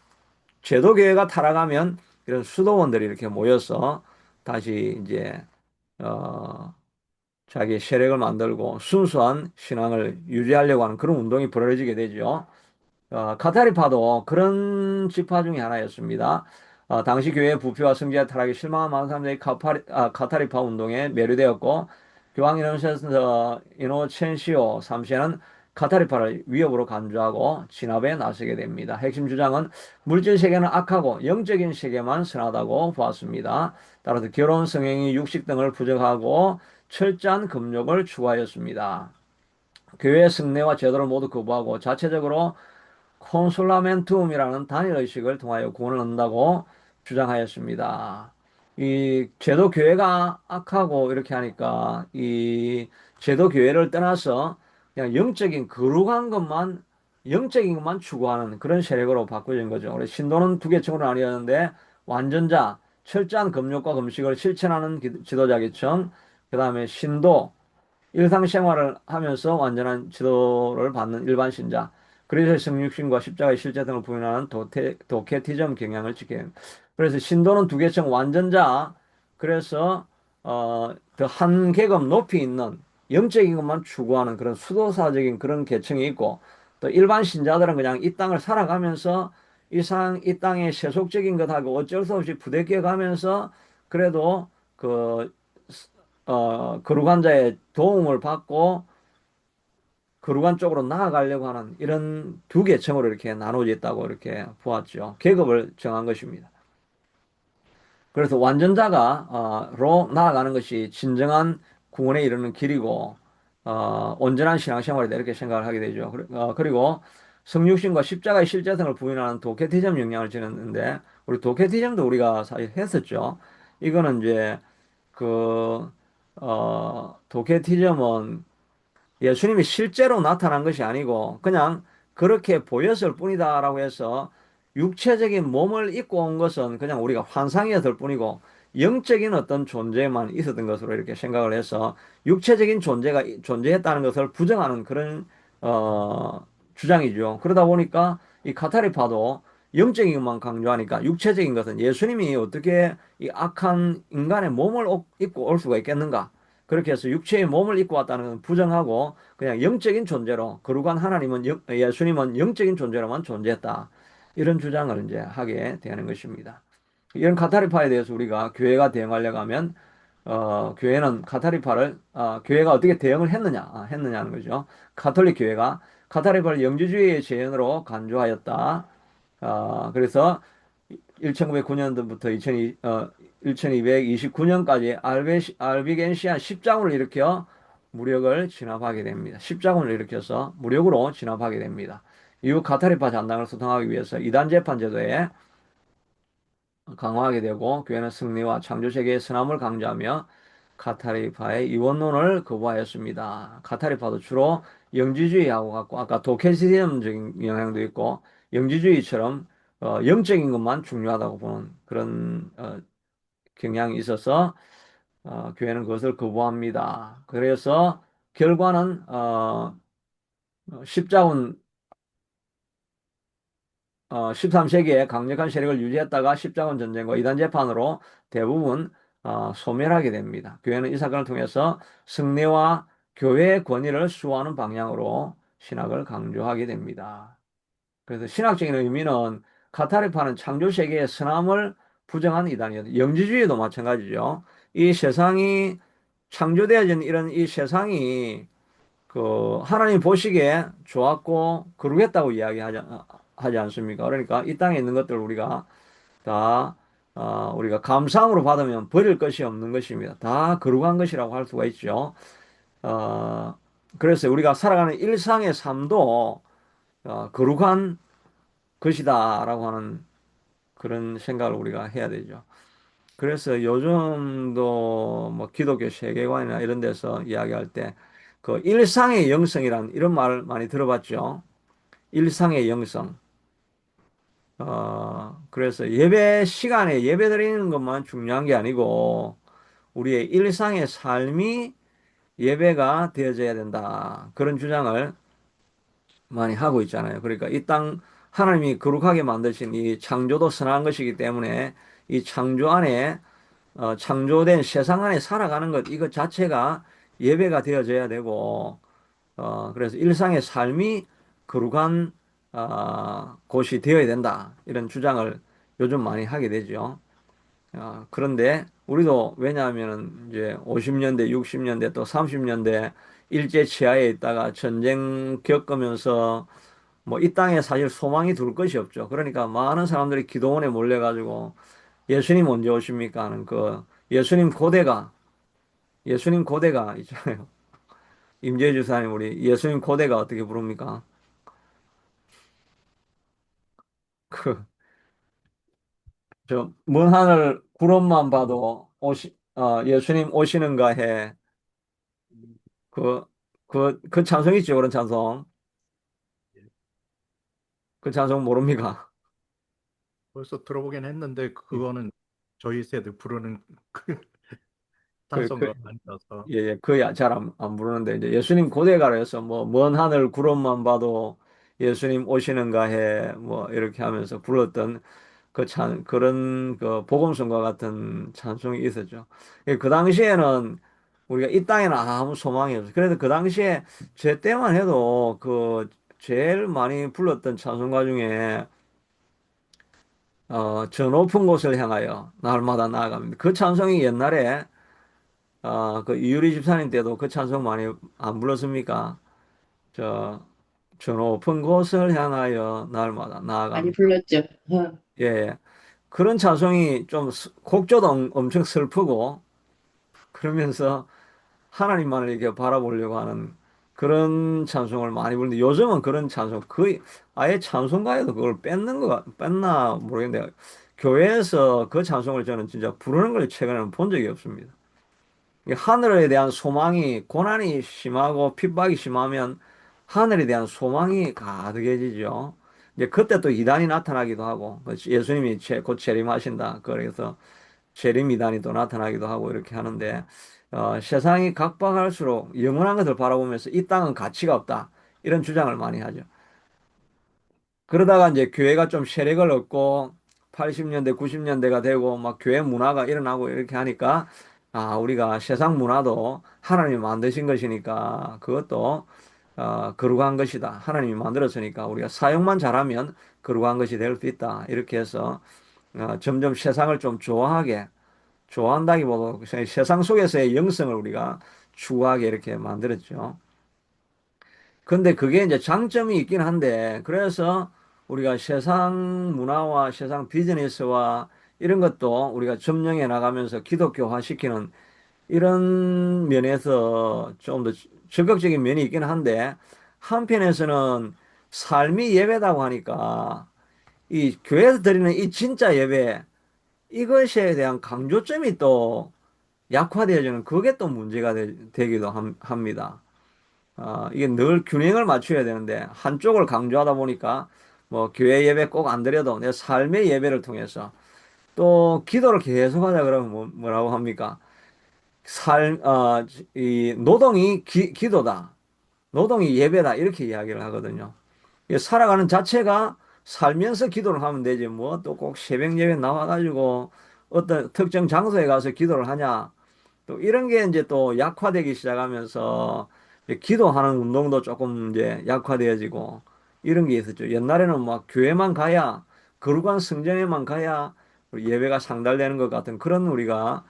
제도교회가 타락하면 이런 수도원들이 이렇게 모여서 다시 이제 어, 자기 세력을 만들고 순수한 신앙을 유지하려고 하는 그런 운동이 벌어지게 되죠. 카타리파도 그런 지파 중에 하나였습니다. 당시 교회의 부패와 성지와 타락에 실망한 많은 사람들이 카타리파 운동에 매료되었고 교황 이노첸시오 3세는 카타리파를 위협으로 간주하고 진압에 나서게 됩니다. 핵심 주장은 물질 세계는 악하고 영적인 세계만 선하다고 보았습니다. 따라서 결혼, 성행위, 육식 등을 부정하고 철저한 금욕을 추구하였습니다. 교회의 승례와 제도를 모두 거부하고 자체적으로 콘솔라멘툼이라는 단일 의식을 통하여 구원을 얻는다고 주장하였습니다. 이 제도 교회가 악하고 이렇게 하니까 이 제도 교회를 떠나서 그냥 영적인 것만 추구하는 그런 세력으로 바꿔진 거죠. 그래서 신도는 두 계층으로 나뉘었는데 완전자, 철저한 금욕과 금식을 실천하는 지도자 계층, 그 다음에 신도, 일상생활을 하면서 완전한 지도를 받는 일반 신자. 그래서 성육신과 십자가의 실제 등을 부인하는 도케티즘 경향을 지켜야 합니다. 그래서 신도는 두 계층 완전자, 그래서 더 한 계급 높이 있는 영적인 것만 추구하는 그런 수도사적인 그런 계층이 있고, 또 일반 신자들은 그냥 이 땅을 살아가면서 이 땅의 세속적인 것하고 어쩔 수 없이 부대껴 가면서 그래도 그 거룩한 자의 도움을 받고 거룩한 쪽으로 나아가려고 하는 이런 두 계층으로 이렇게 나눠져 있다고 이렇게 보았죠. 계급을 정한 것입니다. 그래서 완전자가로 나아가는 것이 진정한 구원에 이르는 길이고 온전한 신앙생활이다 이렇게 생각을 하게 되죠. 그리고 성육신과 십자가의 실제성을 부인하는 도케티즘 영향을 지녔는데 우리 도케티즘도 우리가 사실 했었죠. 이거는 이제 그 도케티즘은 예수님이 실제로 나타난 것이 아니고 그냥 그렇게 보였을 뿐이다라고 해서 육체적인 몸을 입고 온 것은 그냥 우리가 환상이었을 뿐이고 영적인 어떤 존재만 있었던 것으로 이렇게 생각을 해서 육체적인 존재가 존재했다는 것을 부정하는 그런 주장이죠. 그러다 보니까 이 카타리파도 영적인 것만 강조하니까 육체적인 것은 예수님이 어떻게 이 악한 인간의 몸을 입고 올 수가 있겠는가? 그렇게 해서 육체의 몸을 입고 왔다는 것은 부정하고 그냥 영적인 존재로 거룩한 하나님은 예수님은 영적인 존재로만 존재했다. 이런 주장을 이제 하게 되는 것입니다. 이런 카타리파에 대해서 우리가 교회가 대응하려고 하면 교회는 교회가 어떻게 대응을 했느냐는 거죠. 가톨릭 교회가 카타리파를 영주주의의 재현으로 간주하였다. 그래서 1909년도부터 1229년까지 알비겐시안 십자군을 일으켜 무력을 진압하게 됩니다. 십자군을 일으켜서 무력으로 진압하게 됩니다. 이후 카타리파 잔당을 소탕하기 위해서 이단 재판 제도에 강화하게 되고 교회는 승리와 창조세계의 선함을 강조하며 카타리파의 이원론을 거부하였습니다. 카타리파도 주로 영지주의하고 같고 아까 도케시즘적인 영향도 있고 영지주의처럼 영적인 것만 중요하다고 보는 그런 경향이 있어서 교회는 그것을 거부합니다. 그래서 결과는 십자군 13세기에 강력한 세력을 유지했다가 십자군 전쟁과 이단 재판으로 대부분 소멸하게 됩니다. 교회는 이 사건을 통해서 승리와 교회의 권위를 수호하는 방향으로 신학을 강조하게 됩니다. 그래서 신학적인 의미는 카타르파는 창조 세계의 선함을 부정한 이단이었다. 영지주의도 마찬가지죠. 이 세상이 창조되어진 이런 이 세상이 그 하나님 보시기에 좋았고 거룩했다고 하지 않습니까? 그러니까 이 땅에 있는 것들 우리가 다 우리가 감사함으로 받으면 버릴 것이 없는 것입니다. 다 거룩한 것이라고 할 수가 있죠. 어, 그래서 우리가 살아가는 일상의 삶도 거룩한 것이다라고 하는 그런 생각을 우리가 해야 되죠. 그래서 요즘도 뭐 기독교 세계관이나 이런 데서 이야기할 때 그 일상의 영성이란 이런 말 많이 들어봤죠. 일상의 영성. 그래서 예배 시간에 예배 드리는 것만 중요한 게 아니고 우리의 일상의 삶이 예배가 되어져야 된다. 그런 주장을 많이 하고 있잖아요. 그러니까 이 땅 하나님이 거룩하게 만드신 이 창조도 선한 것이기 때문에 이 창조 안에 창조된 세상 안에 살아가는 것 이것 자체가 예배가 되어져야 되고 그래서 일상의 삶이 거룩한 곳이 되어야 된다. 이런 주장을 요즘 많이 하게 되죠. 그런데 우리도 왜냐하면은 이제 50년대, 60년대 또 30년대 일제 치하에 있다가 전쟁 겪으면서 뭐 이 땅에 사실 소망이 둘 것이 없죠. 그러니까 많은 사람들이 기도원에 몰려가지고 예수님 언제 오십니까 하는 그 예수님 고대가 있잖아요. 임재주 주사님 우리 예수님 고대가 어떻게 부릅니까? 그 저 먼 하늘 구름만 봐도 예수님 오시는가 해. 그 그 찬송 있죠, 그런 찬송. 그 찬송 모릅니까? 벌써 들어보긴 했는데 예, 그거는 저희 세대 부르는 그 그, 그, 찬송가 아니라서. 예, 거의 잘 안 부르는데, 이제 예수님 고대가라 해서 뭐, 먼 하늘 구름만 봐도 예수님 오시는가 해 뭐 이렇게 하면서 불렀던 그런 그 복음성과 같은 찬송이 있었죠. 그 당시에는 우리가 이 땅에는 아무 소망이 없어요. 그래도 그 당시에 제 때만 해도 그 제일 많이 불렀던 찬송가 중에 저 높은 곳을 향하여 날마다 나아갑니다. 그 찬송이 옛날에 그 이유리 집사님 때도 그 찬송 많이 안 불렀습니까? 저, 저 높은 곳을 향하여 날마다 많이 나아갑니다. 불렀죠. 예, 예. 그런 찬송이 좀 곡조도 엄청 슬프고 그러면서 하나님만을 이렇게 바라보려고 하는 그런 찬송을 많이 부르는데 요즘은 그런 찬송 거의 아예 찬송가에도 그걸 뺐나 모르겠는데 교회에서 그 찬송을 저는 진짜 부르는 걸 최근에는 본 적이 없습니다. 이 하늘에 대한 소망이 고난이 심하고 핍박이 심하면 하늘에 대한 소망이 가득해지죠. 이제 그때 또 이단이 나타나기도 하고 예수님이 곧 재림하신다. 그래서 재림 이단이 또 나타나기도 하고 이렇게 하는데 세상이 각박할수록 영원한 것을 바라보면서 이 땅은 가치가 없다. 이런 주장을 많이 하죠. 그러다가 이제 교회가 좀 세력을 얻고 80년대, 90년대가 되고 막 교회 문화가 일어나고 이렇게 하니까 우리가 세상 문화도 하나님이 만드신 것이니까 그것도 거룩한 것이다. 하나님이 만들었으니까 우리가 사용만 잘하면 거룩한 것이 될 수 있다. 이렇게 해서 점점 세상을 좀 좋아한다기보다 세상 속에서의 영성을 우리가 추구하게 이렇게 만들었죠. 근데 그게 이제 장점이 있긴 한데, 그래서 우리가 세상 문화와 세상 비즈니스와 이런 것도 우리가 점령해 나가면서 기독교화 시키는 이런 면에서 좀 더 적극적인 면이 있긴 한데, 한편에서는 삶이 예배다고 하니까 이 교회에서 드리는 이 진짜 예배, 이것에 대한 강조점이 또 약화되어지는 그게 또 문제가 되기도 합니다. 이게 늘 균형을 맞춰야 되는데 한쪽을 강조하다 보니까 뭐 교회 예배 꼭 안 드려도 내 삶의 예배를 통해서 또 기도를 계속하자 그러면 뭐라고 합니까? 이 노동이 기도다. 노동이 예배다. 이렇게 이야기를 하거든요. 이게 살아가는 자체가 살면서 기도를 하면 되지 뭐 또 꼭 새벽 예배 나와가지고 어떤 특정 장소에 가서 기도를 하냐. 또 이런 게 이제 또 약화되기 시작하면서 이제 기도하는 운동도 조금 이제 약화되어지고 이런 게 있었죠. 옛날에는 막 교회만 가야 거룩한 성전에만 가야 예배가 상달되는 것 같은 그런 우리가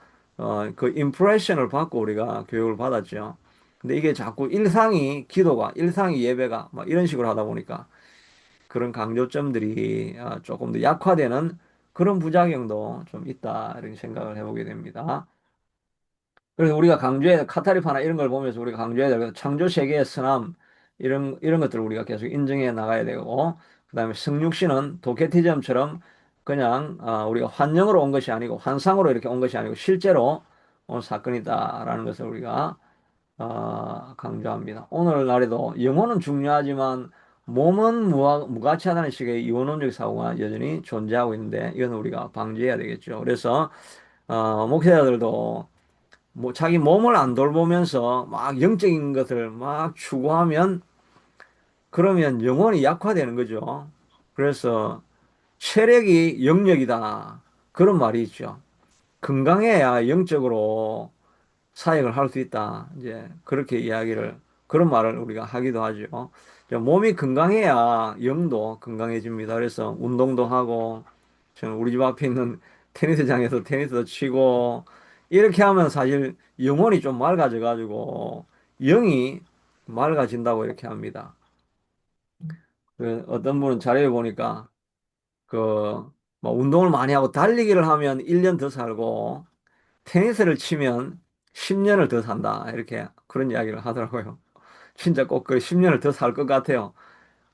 그 임프레션을 받고 우리가 교육을 받았죠. 근데 이게 자꾸 일상이 기도가 일상이 예배가 막 이런 식으로 하다 보니까 그런 강조점들이 조금 더 약화되는 그런 부작용도 좀 있다 이런 생각을 해보게 됩니다. 그래서 우리가 강조해야 카타르파나 이런 걸 보면서 우리가 강조해야 되고 창조 세계의 선함 이런 것들을 우리가 계속 인정해 나가야 되고 그다음에 성육신은 도케티즘처럼 그냥 우리가 환영으로 온 것이 아니고 환상으로 이렇게 온 것이 아니고 실제로 온 사건이다라는 것을 우리가 강조합니다. 오늘날에도 영혼은 중요하지만 몸은 무가치하다는 식의 이원론적 사고가 여전히 존재하고 있는데 이건 우리가 방지해야 되겠죠. 그래서 목회자들도 뭐 자기 몸을 안 돌보면서 막 영적인 것을 막 추구하면 그러면 영혼이 약화되는 거죠. 그래서 체력이 영력이다. 그런 말이 있죠. 건강해야 영적으로 사역을 할 수 있다. 이제 그렇게 그런 말을 우리가 하기도 하죠. 몸이 건강해야 영도 건강해집니다. 그래서 운동도 하고, 저는 우리 집 앞에 있는 테니스장에서 테니스도 치고, 이렇게 하면 사실 영혼이 좀 맑아져가지고, 영이 맑아진다고 이렇게 합니다. 어떤 분은 자료에 보니까, 그, 뭐 운동을 많이 하고 달리기를 하면 1년 더 살고, 테니스를 치면 10년을 더 산다. 이렇게 그런 이야기를 하더라고요. 진짜 꼭 그 10년을 더 살 것 같아요.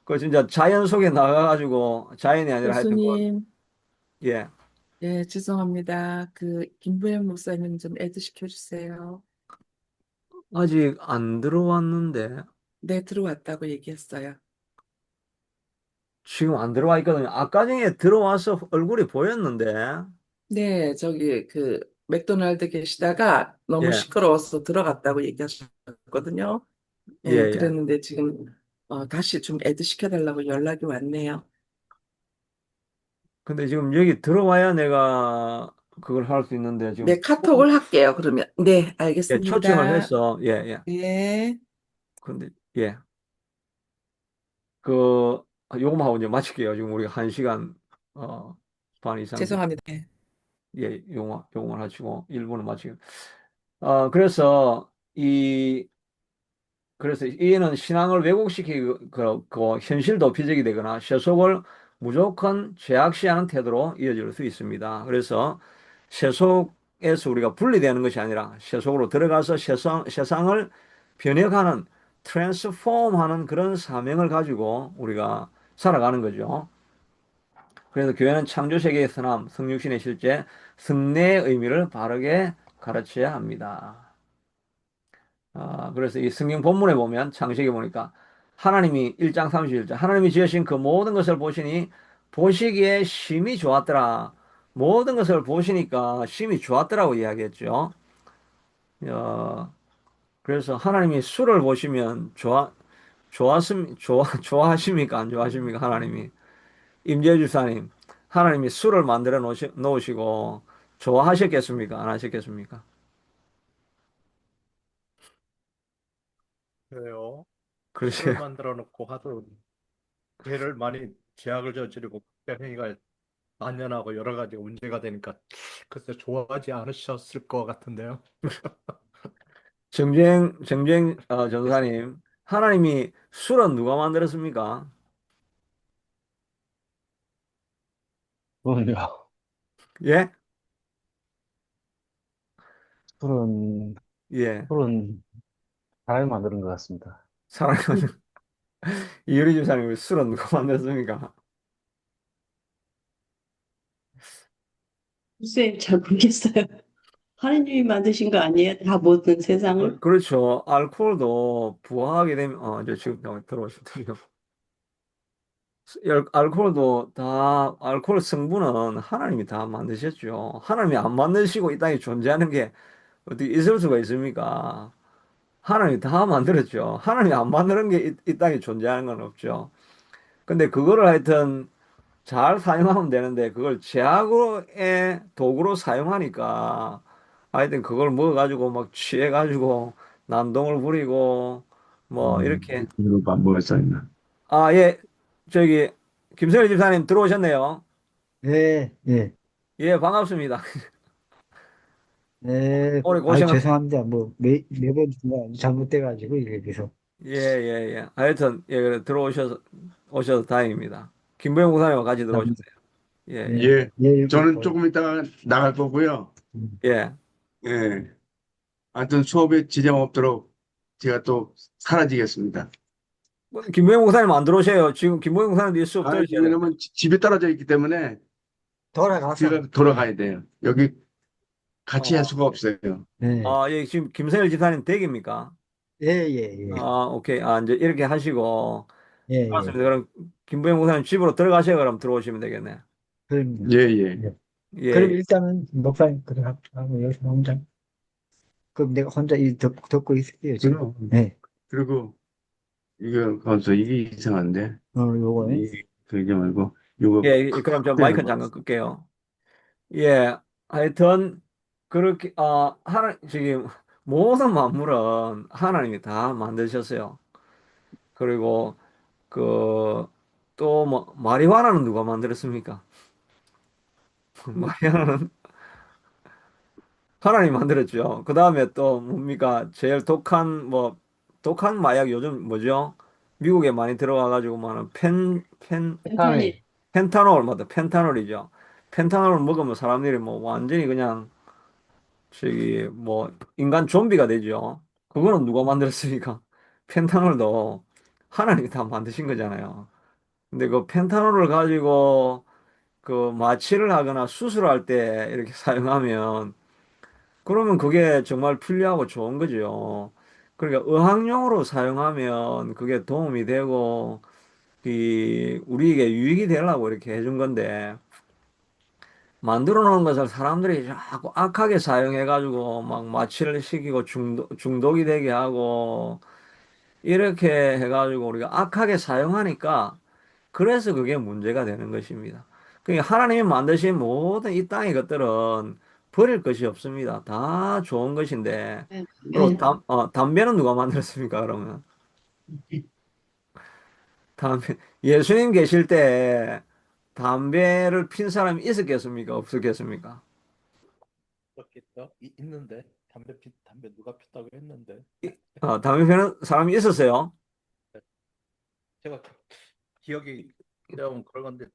그 진짜 자연 속에 나가가지고 자연이 아니라 하여튼 교수님, 예. 예, 죄송합니다. 김부현 목사님 좀 애드 시켜주세요. 아직 안 들어왔는데 네, 들어왔다고 얘기했어요. 지금 안 들어와 있거든요. 아까 전에 들어와서 얼굴이 보였는데 네, 맥도날드 계시다가 너무 예. 시끄러워서 들어갔다고 얘기하셨거든요. 예, 예, 예. 그랬는데 지금 다시 좀 애드 시켜달라고 연락이 왔네요. 근데 지금 여기 들어와야 내가 그걸 할 수 있는데 지금 네, 카톡을 할게요, 그러면. 네, 예, 초청을 알겠습니다. 했어. 예, 예. 예, 근데 예. 그 요거만 하고 이제 마칠게요. 지금 우리가 1시간 어, 반 이상 죄송합니다. 네. 예, 용어를 하시고 1분을 마치고 그래서 그래서 이는 신앙을 왜곡시키고 그 현실 도피적이 되거나 세속을 무조건 제약시하는 태도로 이어질 수 있습니다. 그래서 세속에서 우리가 분리되는 것이 아니라 세속으로 들어가서 세상을 변혁하는 트랜스폼하는 그런 사명을 가지고 우리가 살아가는 거죠. 그래서 교회는 창조 세계의 선함, 성육신의 실제, 승리의 의미를 바르게 가르쳐야 합니다. 그래서 이 성경 본문에 보면 창세기 보니까 하나님이 1장 31절 하나님이 지으신 그 모든 것을 보시니 보시기에 심히 좋았더라. 모든 것을 보시니까 심히 좋았더라고 이야기했죠. 어, 그래서 하나님이 술을 보시면 좋아하십니까? 안 좋아하십니까? 하나님이. 임재주 사님, 하나님이 술을 만들어 놓으시고 좋아하셨겠습니까? 안 하셨겠습니까? 그래요. 그러세요. 술을 만들어 놓고 하도 죄를 많이 죄악을 저지르고 복된 행위가 만연하고 여러 가지 문제가 되니까 글쎄 좋아하지 않으셨을 것 같은데요. 정쟁 전도사님, 하나님이 술은 누가 만들었습니까? 그런요. 예? 술은, 예. 술은 사람이 만드는 것 같습니다. 사랑하는 이효리 집사님, 술은 누가 만들었습니까? 글쎄, 잘 모르겠어요. 하느님이 만드신 거 아니에요? 다 모든 세상을? 그렇죠. 알코올도 부화하게 되면, 이제 지금 들어오시더라고요. 알코올도 다, 알코올 성분은 하나님이 다 만드셨죠. 하나님이 안 만드시고 이 땅에 존재하는 게 어떻게 있을 수가 있습니까? 하나님이 다 만들었죠. 하나님이 안 만드는 게 이 땅에 존재하는 건 없죠. 근데 그거를 하여튼 잘 사용하면 되는데 그걸 제약의 도구로 사용하니까 하여튼 그걸 먹어가지고 막 취해가지고 난동을 부리고 뭐 이렇게 이거 뭐였어? 예 저기 김성일 집사님 들어오셨네요. 예, 예, 예 반갑습니다. 예. 오래 아, 고생을 죄송합니다. 뭐, 매번 중간 잘못돼가지고, 이래서. 예예예 하여튼 예 그래 오셔서 다행입니다. 김보영 목사님과 같이 감사합니다. 들어오셨네요. 예 예, 예, 예, 저는 뭐, 조금 이따가 나갈 거고요. 예. 예. 예, 하여튼 수업에 지장 없도록 제가 또 사라지겠습니다. 뭐, 김보영 목사님 안 들어오세요. 지금 김보영 목사님도 이 수업 아, 들으셔야 되는데. 왜냐면 집에 떨어져 있기 때문에 돌아가서. 제가 돌아가야 돼요. 여기 같이 할 어, 수가 없어요. 예, 예, 지금 김성일 집사님 댁입니까? 예, 예, 예, 오케이. 이제 이렇게 하시고. 예, 예. 알았습니다. 그럼 김보영 목사님 집으로 들어가셔야 그럼 들어오시면 되겠네. 그럼, 예, 예. 예. 그럼 예. 일단은, 목사님, 그래가지고, 여기서 혼자. 그럼 내가 혼자 듣고 있을게요, 지금. 그리고, 예, 그리고 이거 건서 이게 이상한데 요거는. 이 그게 말고 이거 예, 그럼 저 크게 마이크 해봐. 잠깐 끌게요. 예. 하여튼 그렇게 지금 모든 만물은 하나님이 다 만드셨어요. 그리고 그 또 뭐 마리화나는 누가 만들었습니까? 마리화나는 하나님 만들었죠. 그 다음에 또 뭡니까? 제일 독한 마약 요즘 뭐죠? 미국에 많이 들어와가지고 많은 페탄이, 펜타닐. 펜타놀, 맞다. 펜타놀이죠. 펜타놀을 먹으면 사람들이 뭐 완전히 그냥 저기 뭐 인간 좀비가 되죠. 그거는 누가 만들었습니까? 펜타놀도 하나님이 다 만드신 거잖아요. 근데 그 펜타놀을 가지고 그 마취를 하거나 수술할 때 이렇게 사용하면 그러면 그게 정말 편리하고 좋은 거죠. 그러니까 의학용으로 사용하면 그게 도움이 되고 우리에게 유익이 되려고 이렇게 해준 건데 만들어 놓은 것을 사람들이 자꾸 악하게 사용해 가지고 막 마취를 시키고 중독이 되게 하고 이렇게 해가지고 우리가 악하게 사용하니까 그래서 그게 문제가 되는 것입니다. 그러니까 하나님이 만드신 모든 이 땅의 것들은 버릴 것이 없습니다. 다 좋은 것인데, 그리고 네. 담배는 누가 만들었습니까, 그러면? 예수님 계실 때 담배를 핀 사람이 있었겠습니까? 없었겠습니까? 그렇겠죠? 있는데 담배 누가 폈다고 했는데 담배 피는 사람이 있었어요. 제가 기억이 좀 그런 건데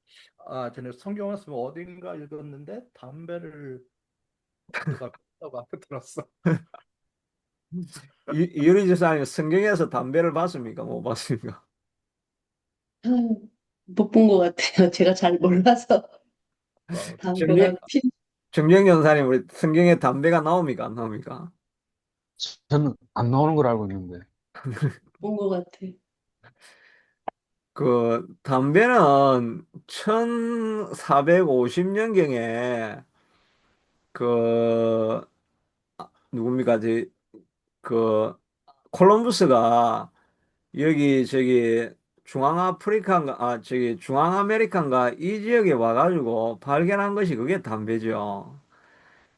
전에 성경 말씀 어딘가 읽었는데 담배를 누가 폈다고 앞에 들었어. 이유리 집사님 성경에서 담배를 봤습니까? 못 봤습니까? 못 본 것 같아요. 제가 잘 몰라서 정령, 담배가 핀 정령 전사님, 우리 성경에 담배가 나옵니까? 안 나옵니까? 저는 안 나오는 걸 알고 있는데. 본 것 같아. 그 담배는 1450년경에 그 누굽니까? 그 콜럼부스가 여기 저기 중앙아프리카인가 저기 중앙아메리카인가 이 지역에 와가지고 발견한 것이 그게 담배죠.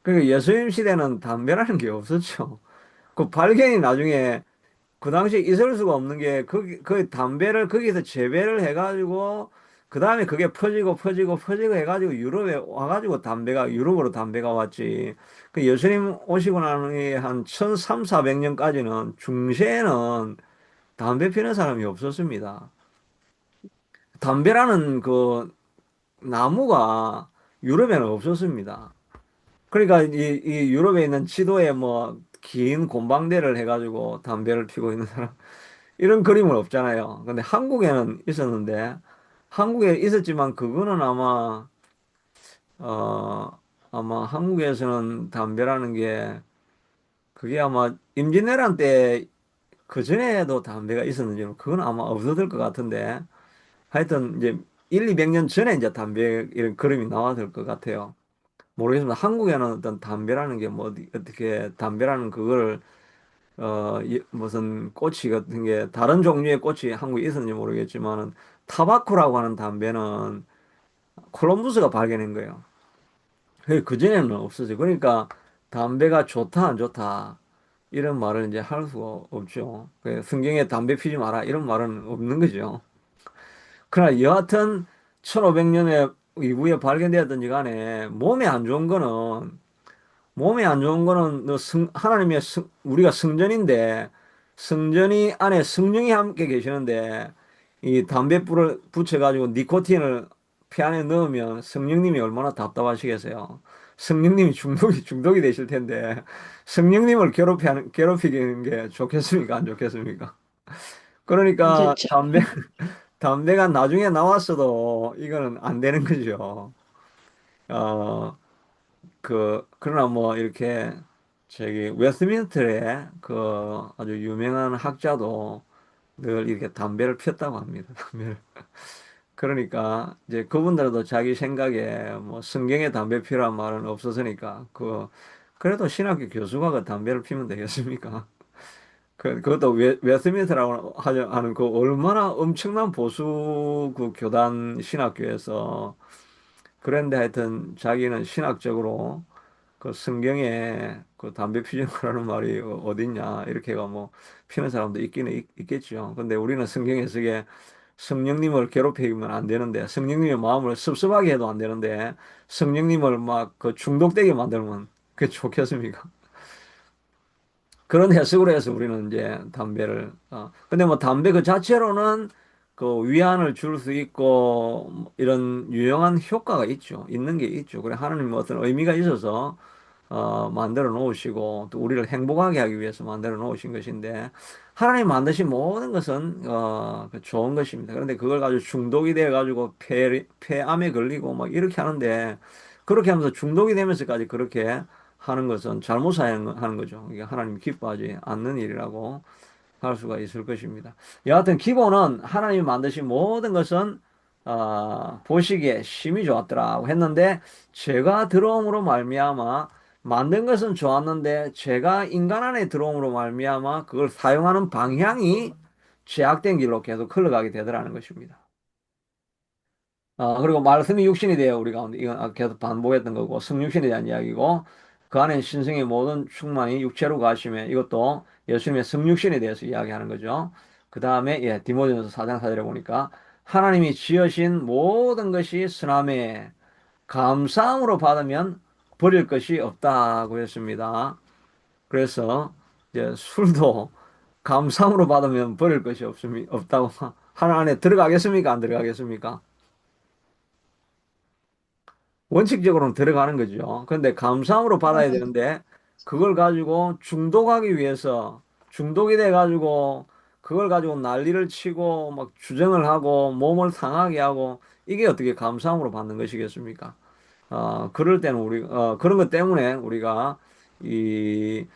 그러니까 예수님 시대는 담배라는 게 없었죠. 그 발견이 나중에 그 당시에 있을 수가 없는 게 그 담배를 거기서 재배를 해가지고 그 다음에 그게 퍼지고 해가지고 유럽에 와가지고 담배가 유럽으로 담배가 왔지. 그 예수님 오시고 나니 한 1300~1400년까지는 중세에는 담배 피는 사람이 없었습니다. 담배라는 그 나무가 유럽에는 없었습니다. 그러니까 이 유럽에 있는 지도에 뭐 긴 곰방대를 해가지고 담배를 피고 있는 사람 이런 그림은 없잖아요. 근데 한국에는 있었는데 한국에 있었지만 그거는 어 아마 한국에서는 담배라는 게 그게 아마 임진왜란 때 그전에도 담배가 있었는지는 그건 아마 없어질 것 같은데 하여튼 이제 1, 200년 전에 이제 담배 이런 그림이 나와야 될 것 같아요. 모르겠습니다. 한국에는 어떤 담배라는 게 뭐 어떻게 담배라는 그걸 무슨 꽃이 같은 게 다른 종류의 꽃이 한국에 있었는지 모르겠지만은 타바코라고 하는 담배는 콜럼부스가 발견한 거예요. 그전에는 없었어요. 그러니까 담배가 좋다 안 좋다 이런 말을 이제 할 수가 없죠. 성경에 담배 피지 마라 이런 말은 없는 거죠. 그러나 여하튼 1500년에 이후에 발견되었든지 간에 몸에 안 좋은 거는 하나님의 우리가 성전인데 성전이 안에 성령이 함께 계시는데 이 담뱃불을 붙여가지고 니코틴을 피 안에 넣으면 성령님이 얼마나 답답하시겠어요. 성령님이 중독이 되실 텐데 성령님을 괴롭히는 게 좋겠습니까? 안 좋겠습니까? 안 그러니까 좋죠. 담배가 나중에 나왔어도 이거는 안 되는 거죠. 어, 그러나 뭐 이렇게 저기 웨스트민스터의 그 아주 유명한 학자도 늘 이렇게 담배를 피웠다고 합니다. 담배를. 그러니까 이제 그분들도 자기 생각에 뭐 성경에 담배 피우란 말은 없었으니까 그래도 신학교 교수가 그 담배를 피우면 되겠습니까? 그것도 웨스트민스터라고 하는 그 얼마나 엄청난 보수 그 교단 신학교에서 그런데 하여튼 자기는 신학적으로 그 성경에 그 담배 피우는 거라는 말이 어딨냐 이렇게가 뭐 피는 사람도 있겠죠. 근데 우리는 성경에서 이게 성령님을 괴롭히면 안 되는데 성령님의 마음을 섭섭하게 해도 안 되는데 성령님을 막 그 중독되게 만들면 그게 좋겠습니까? 그런 해석으로 해서 우리는 이제 근데 뭐 담배 그 자체로는 그 위안을 줄 수 있고 뭐 이런 유용한 효과가 있죠. 있는 게 있죠. 그래 하나님 어떤 의미가 있어서 만들어 놓으시고 또 우리를 행복하게 하기 위해서 만들어 놓으신 것인데 하나님 만드신 모든 것은 그 좋은 것입니다. 그런데 그걸 가지고 중독이 돼 가지고 폐암에 걸리고 막 이렇게 하는데 그렇게 하면서 중독이 되면서까지 그렇게 하는 것은 잘못 사용하는 거죠. 이게 하나님 기뻐하지 않는 일이라고 할 수가 있을 것입니다. 여하튼 기본은 하나님이 만드신 모든 것은 보시기에 심히 좋았더라고 했는데 죄가 들어옴으로 말미암아 만든 것은 좋았는데 죄가 인간 안에 들어옴으로 말미암아 그걸 사용하는 방향이 제약된 길로 계속 흘러가게 되더라는 것입니다. 그리고 말씀이 육신이 되어 우리 가운데 이건 계속 반복했던 거고 성육신에 대한 이야기고 그 안에 신성의 모든 충만이 육체로 가시면 이것도 예수님의 성육신에 대해서 이야기하는 거죠. 그 다음에 디모데전서 4장 4절에 보니까 하나님이 지으신 모든 것이 선함에 감사함으로 받으면 버릴 것이 없다고 했습니다. 그래서 이제 술도 감사함으로 받으면 버릴 것이 없다고 하나 안에 들어가겠습니까? 안 들어가겠습니까? 원칙적으로는 들어가는 거죠. 그런데 감상으로 받아야 되는데 그걸 가지고 중독하기 위해서 중독이 돼 가지고 그걸 가지고 난리를 치고 막 주정을 하고 몸을 상하게 하고 이게 어떻게 감상으로 받는 것이겠습니까? 그럴 때는 그런 것 때문에 우리가 이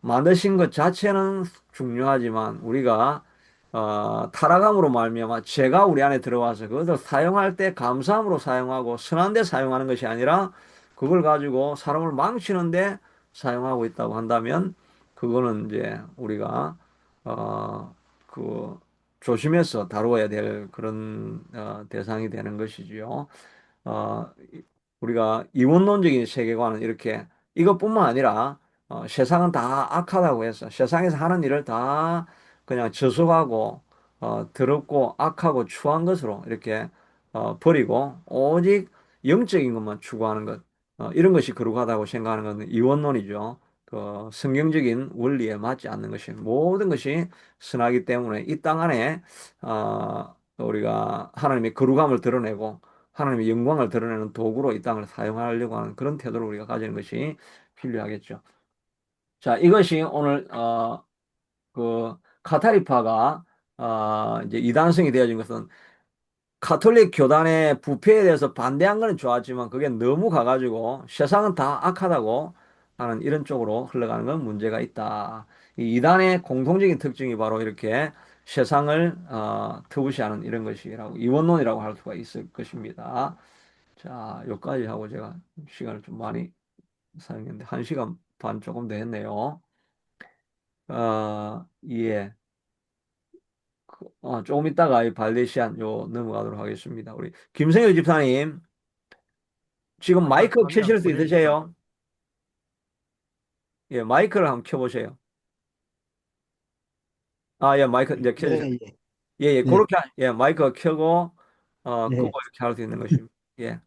만드신 것 자체는 중요하지만 우리가 타락함으로 말미암아 죄가 우리 안에 들어와서 그것을 사용할 때 감사함으로 사용하고 선한 데 사용하는 것이 아니라 그걸 가지고 사람을 망치는데 사용하고 있다고 한다면 그거는 이제 우리가 그 조심해서 다루어야 될 그런 대상이 되는 것이지요. 어, 우리가 이원론적인 세계관은 이렇게 이것뿐만 아니라 세상은 다 악하다고 해서 세상에서 하는 일을 다 그냥 저속하고 더럽고 악하고 추한 것으로 이렇게 버리고 오직 영적인 것만 추구하는 것 이런 것이 거룩하다고 생각하는 것은 이원론이죠. 그 성경적인 원리에 맞지 않는 것이 모든 것이 선하기 때문에 이 땅 안에 우리가 하나님의 거룩함을 드러내고 하나님의 영광을 드러내는 도구로 이 땅을 사용하려고 하는 그런 태도를 우리가 가지는 것이 필요하겠죠. 자, 이것이 오늘 그 카타리파가 이제 이단성이 되어진 것은 가톨릭 교단의 부패에 대해서 반대한 거는 좋았지만 그게 너무 가가지고 세상은 다 악하다고 하는 이런 쪽으로 흘러가는 건 문제가 있다. 이 이단의 공통적인 특징이 바로 이렇게 세상을 터부시하는 이런 것이라고 이원론이라고 할 수가 있을 것입니다. 자, 여기까지 하고 제가 시간을 좀 많이 사용했는데 1시간 반 조금 더 했네요. 예. 조금 있다가 이 발레시안 넘어가도록 하겠습니다. 우리 김성일 집사님, 지금 마이크 화면 켜실 수 보내니까 있으세요? 예, 마이크를 한번 켜보세요. 예, 마이크 이제 켜주세요. 예, 예, 예, 예, 그렇게, 마이크 켜고, 끄고 예, 이렇게 할 수 있는 것입니다. 예.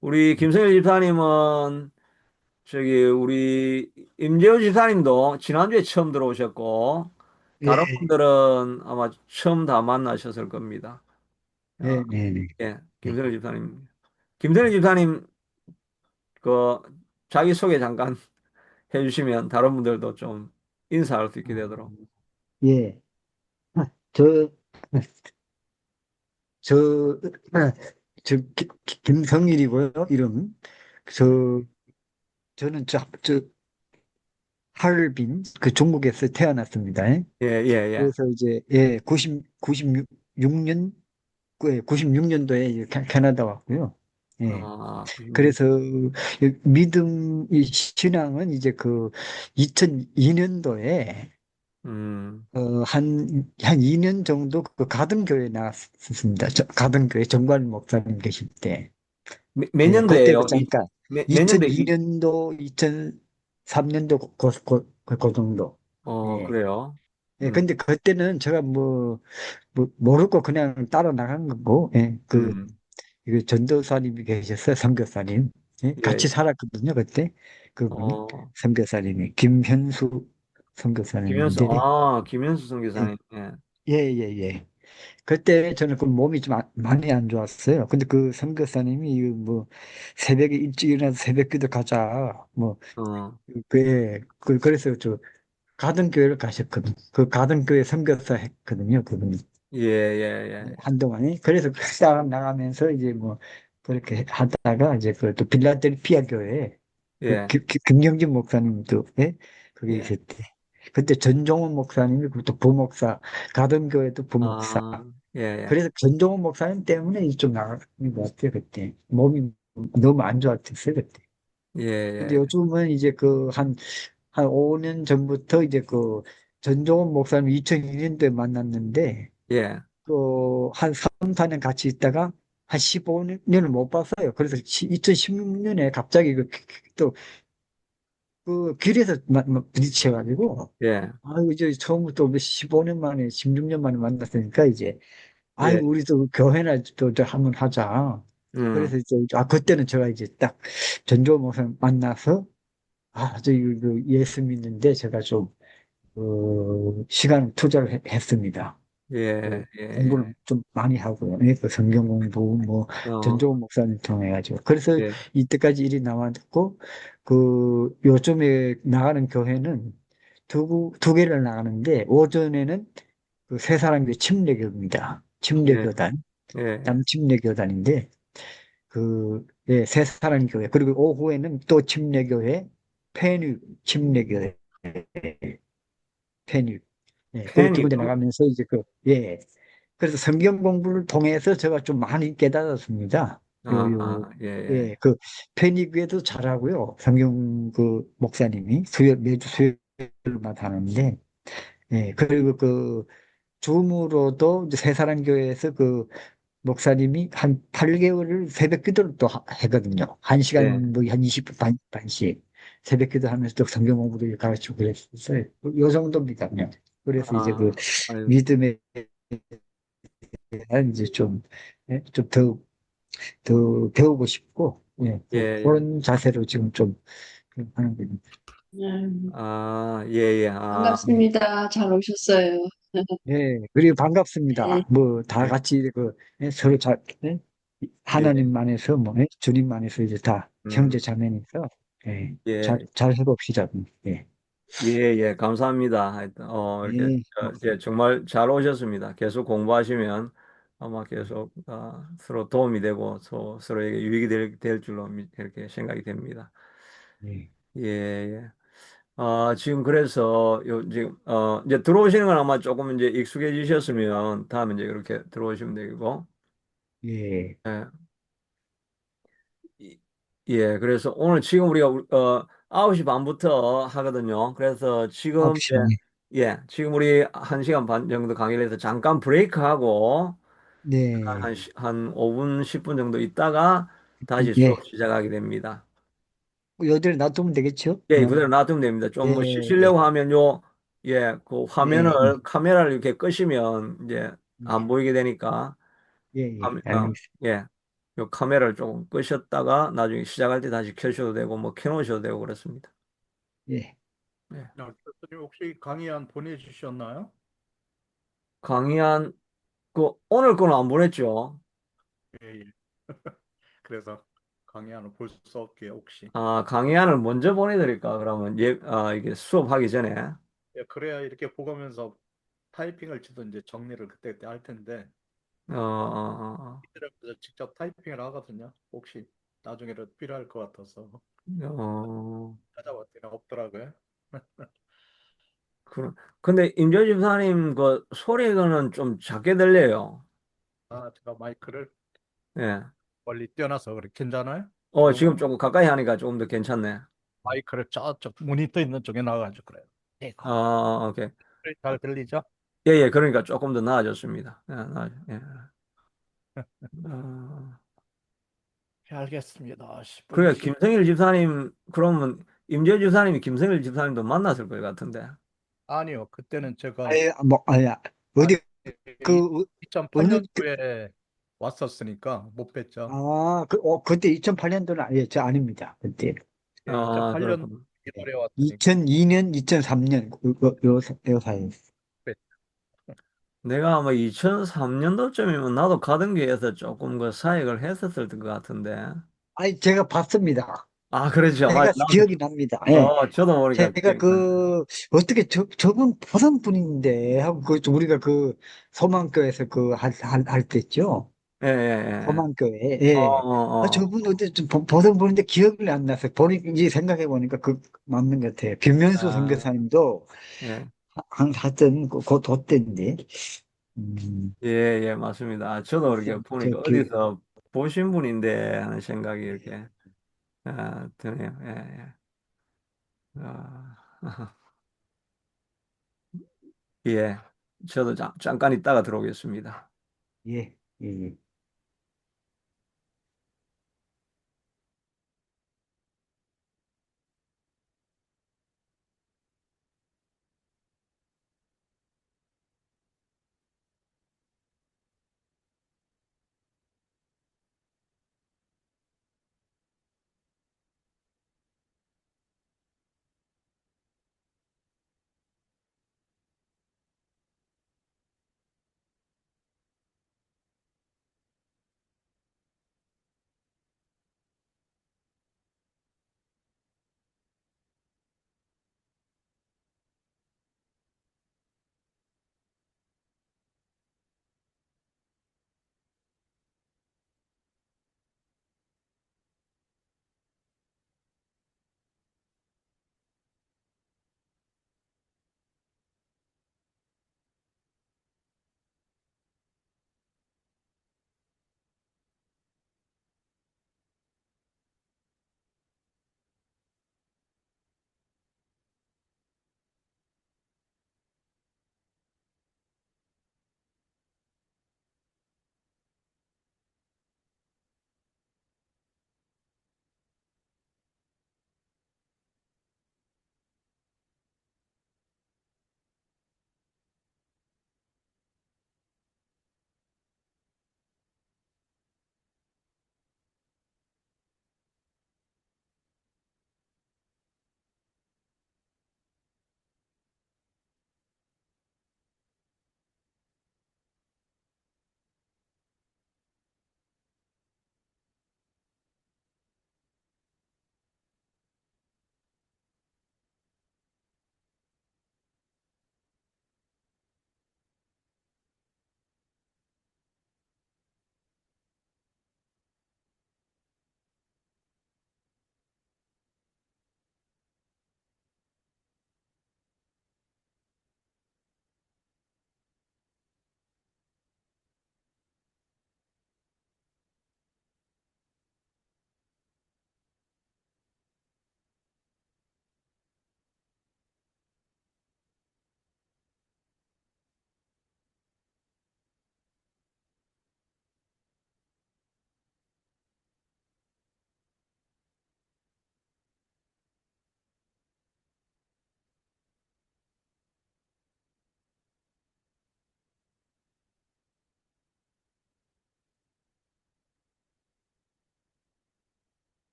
우리 김성일 집사님은, 우리 임재우 집사님도 지난주에 처음 들어오셨고, 다른 예, 분들은 아마 처음 다 만나셨을 겁니다. 어, 예, 네, 네. 예. 김성일 집사님. 김성일 집사님, 그, 자기 소개 잠깐 해주시면 다른 분들도 좀 인사할 수 있게 되도록. 예. 저, 저, 김성일이고요, 이름. 저, 저는 하얼빈, 그 중국에서 태어났습니다. 예. 예, 예, 예. 그래서 이제, 예, 96년, 96년도에 캐나다 왔고요. 예. 96년. 그래서 믿음, 이 신앙은 이제 그 2002년도에 한 2년 정도 그 가등교회 나왔습니다. 가등교회 정관 목사님 계실 때. 몇 예, 그때가 년도예요? 잠깐 몇 년도에, 2002년도, 2003년도 그 정도. 예. 그래요? 예, 음, 근데 그때는 제가 모르고 그냥 따라 나간 거고, 예, 음, 이거 전도사님이 계셨어요, 선교사님. 예, 예, 같이 예. 살았거든요, 그때. 그분이, 어, 선교사님이. 김현수 선교사님인데, 김현수 예, 선교사님. 예. 예, 예, 예. 그때 저는 그 몸이 좀 많이 안 좋았어요. 근데 그 선교사님이 새벽에 일찍 일어나서 새벽 기도 가자. 어, 그래서 가든교회를 가셨거든. 그 가든교회 선교사 했거든요, 그분이. 예, 예, 한동안에. 그래서 그 나가면서 이제 그렇게 하다가 이제 또 빌라델피아 교회 예, 예, 김경진 목사님도, 예? 거기 예. 있을 때. 그때 전종원 목사님이 그것도 부목사, 가든교회도 부목사. 예, 예, 그래서 전종원 목사님 때문에 좀 나간 것 같아요, 그때. 몸이 너무 안 좋았었어요, 그때. 예, 근데 예. 요즘은 이제 한 5년 전부터 이제 전종원 목사님 2002년도에 만났는데, 예, 한 3, 4년 같이 있다가 한 15년을 못 봤어요. 그래서 2016년에 갑자기 또 그 길에서 부딪혀가지고, 예, 아유, 이제 처음부터 15년 만에, 16년 만에 만났으니까 이제, 아유, 예, 우리도 교회나 또 한번 하자. 음, 그래서 이제, 그때는 제가 이제 딱 전종원 목사님 만나서, 저 예수 믿는데 제가 좀, 시간 투자를 했습니다. 그 예, 예, 공부를 좀 많이 하고요. 예, 그 성경 공부, 뭐, 어, 전종훈 목사님 통해가지고. 그래서 예, 이때까지 일이 나왔고, 요즘에 나가는 교회는 두 개를 나가는데, 오전에는 그 새사랑교회 침례교입니다. 예, 침례교단, 예, 남침례교단인데, 예, 새사랑교회. 그리고 오후에는 또 침례교회, 펜유 침례교회, 펜유. 예, 그 두 군데 팬이요? 나가면서 이제 예. 그래서 성경 공부를 통해서 제가 좀 많이 깨달았습니다. 예, 예, 예, 페니그에도 잘하고요. 성경 목사님이 매주 수요일마다 하는데, 예, 그리고 줌으로도 이제 새사랑교회에서 목사님이 한 8개월을 새벽 기도를 또 하거든요. 한 예, 시간, 한 20분 반씩. 새벽 기도 하면서 또 성경 공부도 가르치고 그랬었어요. 요 정도입니다. 그냥. 그래서 이제 아유, 믿음에 대한 이제 좀 더 배우고 싶고, 예, 예, 예, 그런 자세로 지금 좀 하는 겁니다. 음, 예, 예, 반갑습니다. 잘 오셨어요. 예, 그리고 반갑습니다. 네, 뭐, 다 예, 같이 예, 서로 예? 예, 하나님 안에서 예? 주님 안에서 이제 다 음, 형제 자매니까, 예, 예, 잘 해봅시다. 예, 예, 예, 감사합니다. 하여튼, 이렇게, 예, 이제 정말 잘 오셨습니다. 계속 공부하시면 아마 계속, 서로 도움이 되고, 서로에게 유익이 될 줄로 이렇게 생각이 됩니다. 예, 예, 예. 지금 그래서, 지금, 이제 들어오시는 건 아마 조금 이제 익숙해지셨으면 다음에 이제 이렇게 들어오시면 되고, 예, 예. 이- 예, 그래서 오늘 지금 우리가, 9시 반부터 하거든요. 그래서 지금, 9시. 지금 우리 1시간 반 정도 강의를 해서 잠깐 브레이크하고, 네, 한 5분, 10분 정도 있다가 다시 수업 예, 시작하게 됩니다. 여대로 놔두면 되겠죠? 예, 그대로 놔두면 됩니다. 좀 예, 뭐 예, 쉬시려고 하면 그 예, 카메라를 이렇게 끄시면 이제 안 예, 보이게 되니까, 예, 예, 알겠습니다. 예, 요 카메라를 조금 끄셨다가 나중에 시작할 때 다시 켜셔도 되고, 뭐 켜놓으셔도 되고 그렇습니다. 예, 예. 교수님 혹시 강의안 보내주셨나요? 강의한, 오늘 거는 안 보냈죠? 예, 예. 그래서 강의안을 볼 수 없게 혹시. 강의안을 먼저 보내드릴까? 그러면, 이게 수업하기 전에. 예, 그래야 이렇게 보면서 타이핑을 치든 이제 정리를 그때 할 텐데 그래서 직접 타이핑을 하거든요. 혹시 나중에라도 필요할 것 같아서 어, 찾아봤더니 없더라고요. 근데 임조 집사님 그 소리는 좀 작게 들려요. 제가 마이크를 예. 멀리 띄어놔서 그래. 괜찮아요? 지금 조금 조금 가까이 하니까 조금 더 괜찮네. 마이크를 저쪽 모니터 있는 쪽에 놔가지고 그래요. 네, 오케이. 잘 들리죠? 예, 예, 그러니까 조금 더 나아졌습니다. 예. 어, 예, 알겠습니다. 10분 그래, 쉬고. 김성일 집사님, 그러면 임재 집사님이 김성일 집사님도 만났을 것 같은데. 아니요, 그때는 제가 아예, 뭐, 아야, 어디, 그, 어느, 2008년도에 왔었으니까 못 뵀죠. 그때 2008년도는 아니에요. 저 아닙니다. 그때. 예, 2008년 그렇군. 1월에 왔으니까 2002년, 2003년, 요 사이. 내가 아마 2003년도쯤이면 나도 가등기에서 조금 그 사역을 했었을 것 같은데. 아니, 제가 봤습니다. 그렇죠. 제가 기억이 납니다. 예. 저도 모르니까 제가 기억이 나네. 어떻게 저분 보던 분인데, 하고 우리가 소망교에서 할 때죠. 예, 예, 예. 소망교회. 어, 예. 어, 어. 저분 어디 좀 보던 분인데 기억이 안 나서, 이제 생각해 보니까 맞는 것 같아요. 김면수 아, 선교사님도 예. 하여튼 그 때인데. 음, 예, 예, 맞습니다. 저도 이렇게 하여튼 보니까 어디서 보신 분인데 하는 생각이 이렇게, 드네요. 예, 예. 아, 예, 저도 잠깐 있다가 들어오겠습니다. 예, 예, 예.